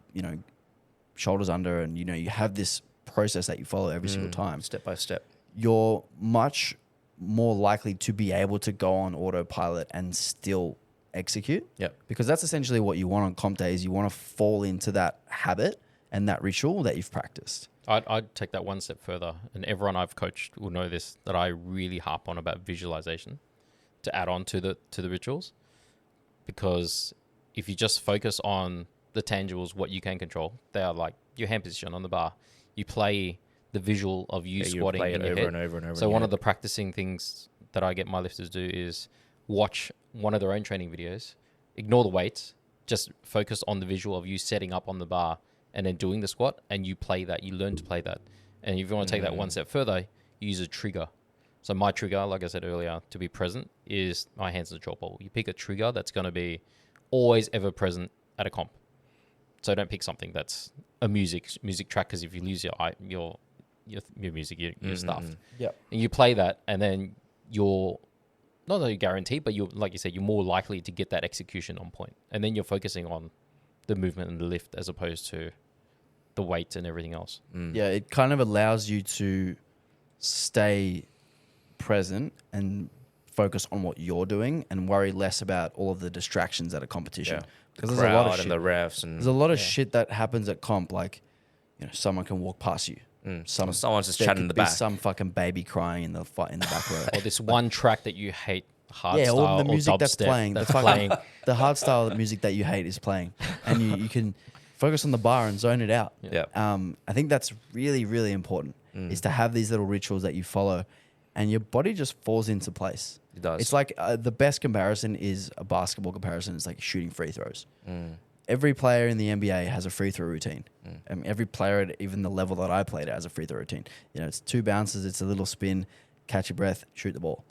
shoulders under and, you have this process that you follow every single time, Step by step. you're much more likely to be able to go on autopilot and still execute. Yep. Because that's essentially what you want on comp days. You want to fall into that habit and that ritual that you've practiced. I'd take that one step further, and everyone I've coached will know this, that I really harp on about visualization to add on to the rituals. Because if you just focus on the tangibles, what you can control, they are like your hand position on the bar. You play the visual of you squatting play in it your over head. and over and over. So in your one head. of the practicing things that I get my lifters do is watch one of their own training videos, ignore the weights, just focus on the visual of you setting up on the bar and then doing the squat, and you play that, you learn to play that. And if you want to take that one step further, you use a trigger. So my trigger, like I said earlier, to be present is my hands in the chalk bowl. You pick a trigger that's going to be always ever present at a comp. So don't pick something that's a music track, because if you lose your music, you're stuffed. Yep. And you play that, and then you're not only guaranteed, but you're, like you said, you're more likely to get that execution on point. And then you're focusing on the movement and the lift as opposed to the weight and everything else. Yeah, it kind of allows you to stay present and focus on what you're doing and worry less about all of the distractions at a competition. Yeah. Because The there's a lot of crowd shit. and the refs and There's a lot of Yeah. shit that happens at comp, like, someone can walk past you. someone's just there chatting in could the be back. some fucking baby crying in the back row. Or this one track that you hate, hardstyle Yeah, all the music or that's dubstep playing, that's the playing. the hard style music that you hate is playing, and you can focus on the bar and zone it out. Yeah. I think that's really, really important, is to have these little rituals that you follow, and your body just falls into place. It does. It's like the best comparison is a basketball comparison. It's like shooting free throws. Every player in the NBA has a free throw routine. Every player at even the level that I played at has a free throw routine. It's 2 bounces, it's a little spin, catch your breath, shoot the ball.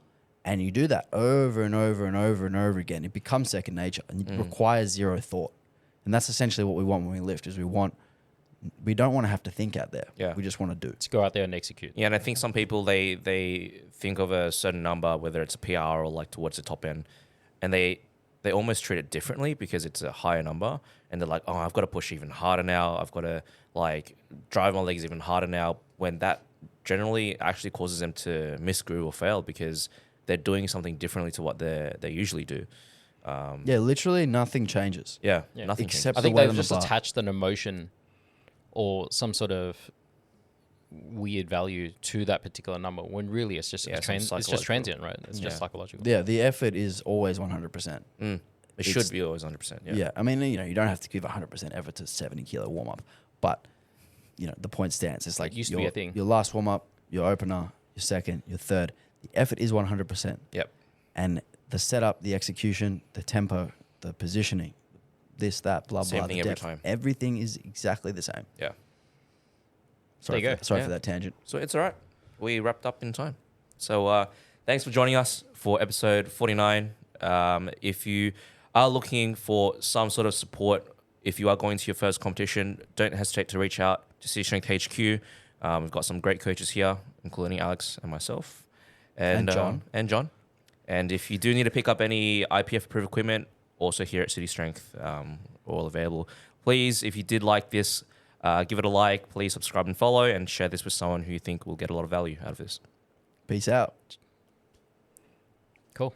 And you do that over and over and over and over again. It becomes second nature and it requires zero thought. And that's essentially what we want when we lift is we don't want to have to think out there. Yeah. We just want to do. To go out there and execute. Yeah, and I think some people they think of a certain number, whether it's a PR or like towards the top end, and they almost treat it differently because it's a higher number, and they're like, oh, I've got to push even harder now. I've got to like drive my legs even harder now. When that generally actually causes them to miss groove or fail because they're doing something differently to what they usually do. Yeah, literally nothing changes. Yeah, Yeah. nothing Except I changes. think the weight they've on the just bar. attached an emotion or some sort of weird value to that particular number when really it's just Yeah, some it's just psychological. transient, right? It's just Yeah. psychological. Yeah, the effort is always 100%. It It's- should be always 100%. Yeah. Yeah. I mean, you don't have to give 100% effort to 70 kilo warm up, but the point stands. It's like used to be a thing. Your last warm up, your opener, your second, your third. The effort is 100%. Yep. And the setup, the execution, the tempo, the positioning, this, that, blah, Same blah, thing the every depth, time. everything is exactly the same. Yeah. Sorry, There you go. Sorry Yeah. for that tangent. So it's all right. We wrapped up in time. So thanks for joining us for episode 49. If you are looking for some sort of support, if you are going to your first competition, don't hesitate to reach out to City Strength HQ. We've got some great coaches here, including Alex and myself. And John. And if you do need to pick up any IPF-approved equipment, also here at City Strength, all available. Please, if you did like this, give it a like. Please subscribe and follow and share this with someone who you think will get a lot of value out of this. Peace out. Cool.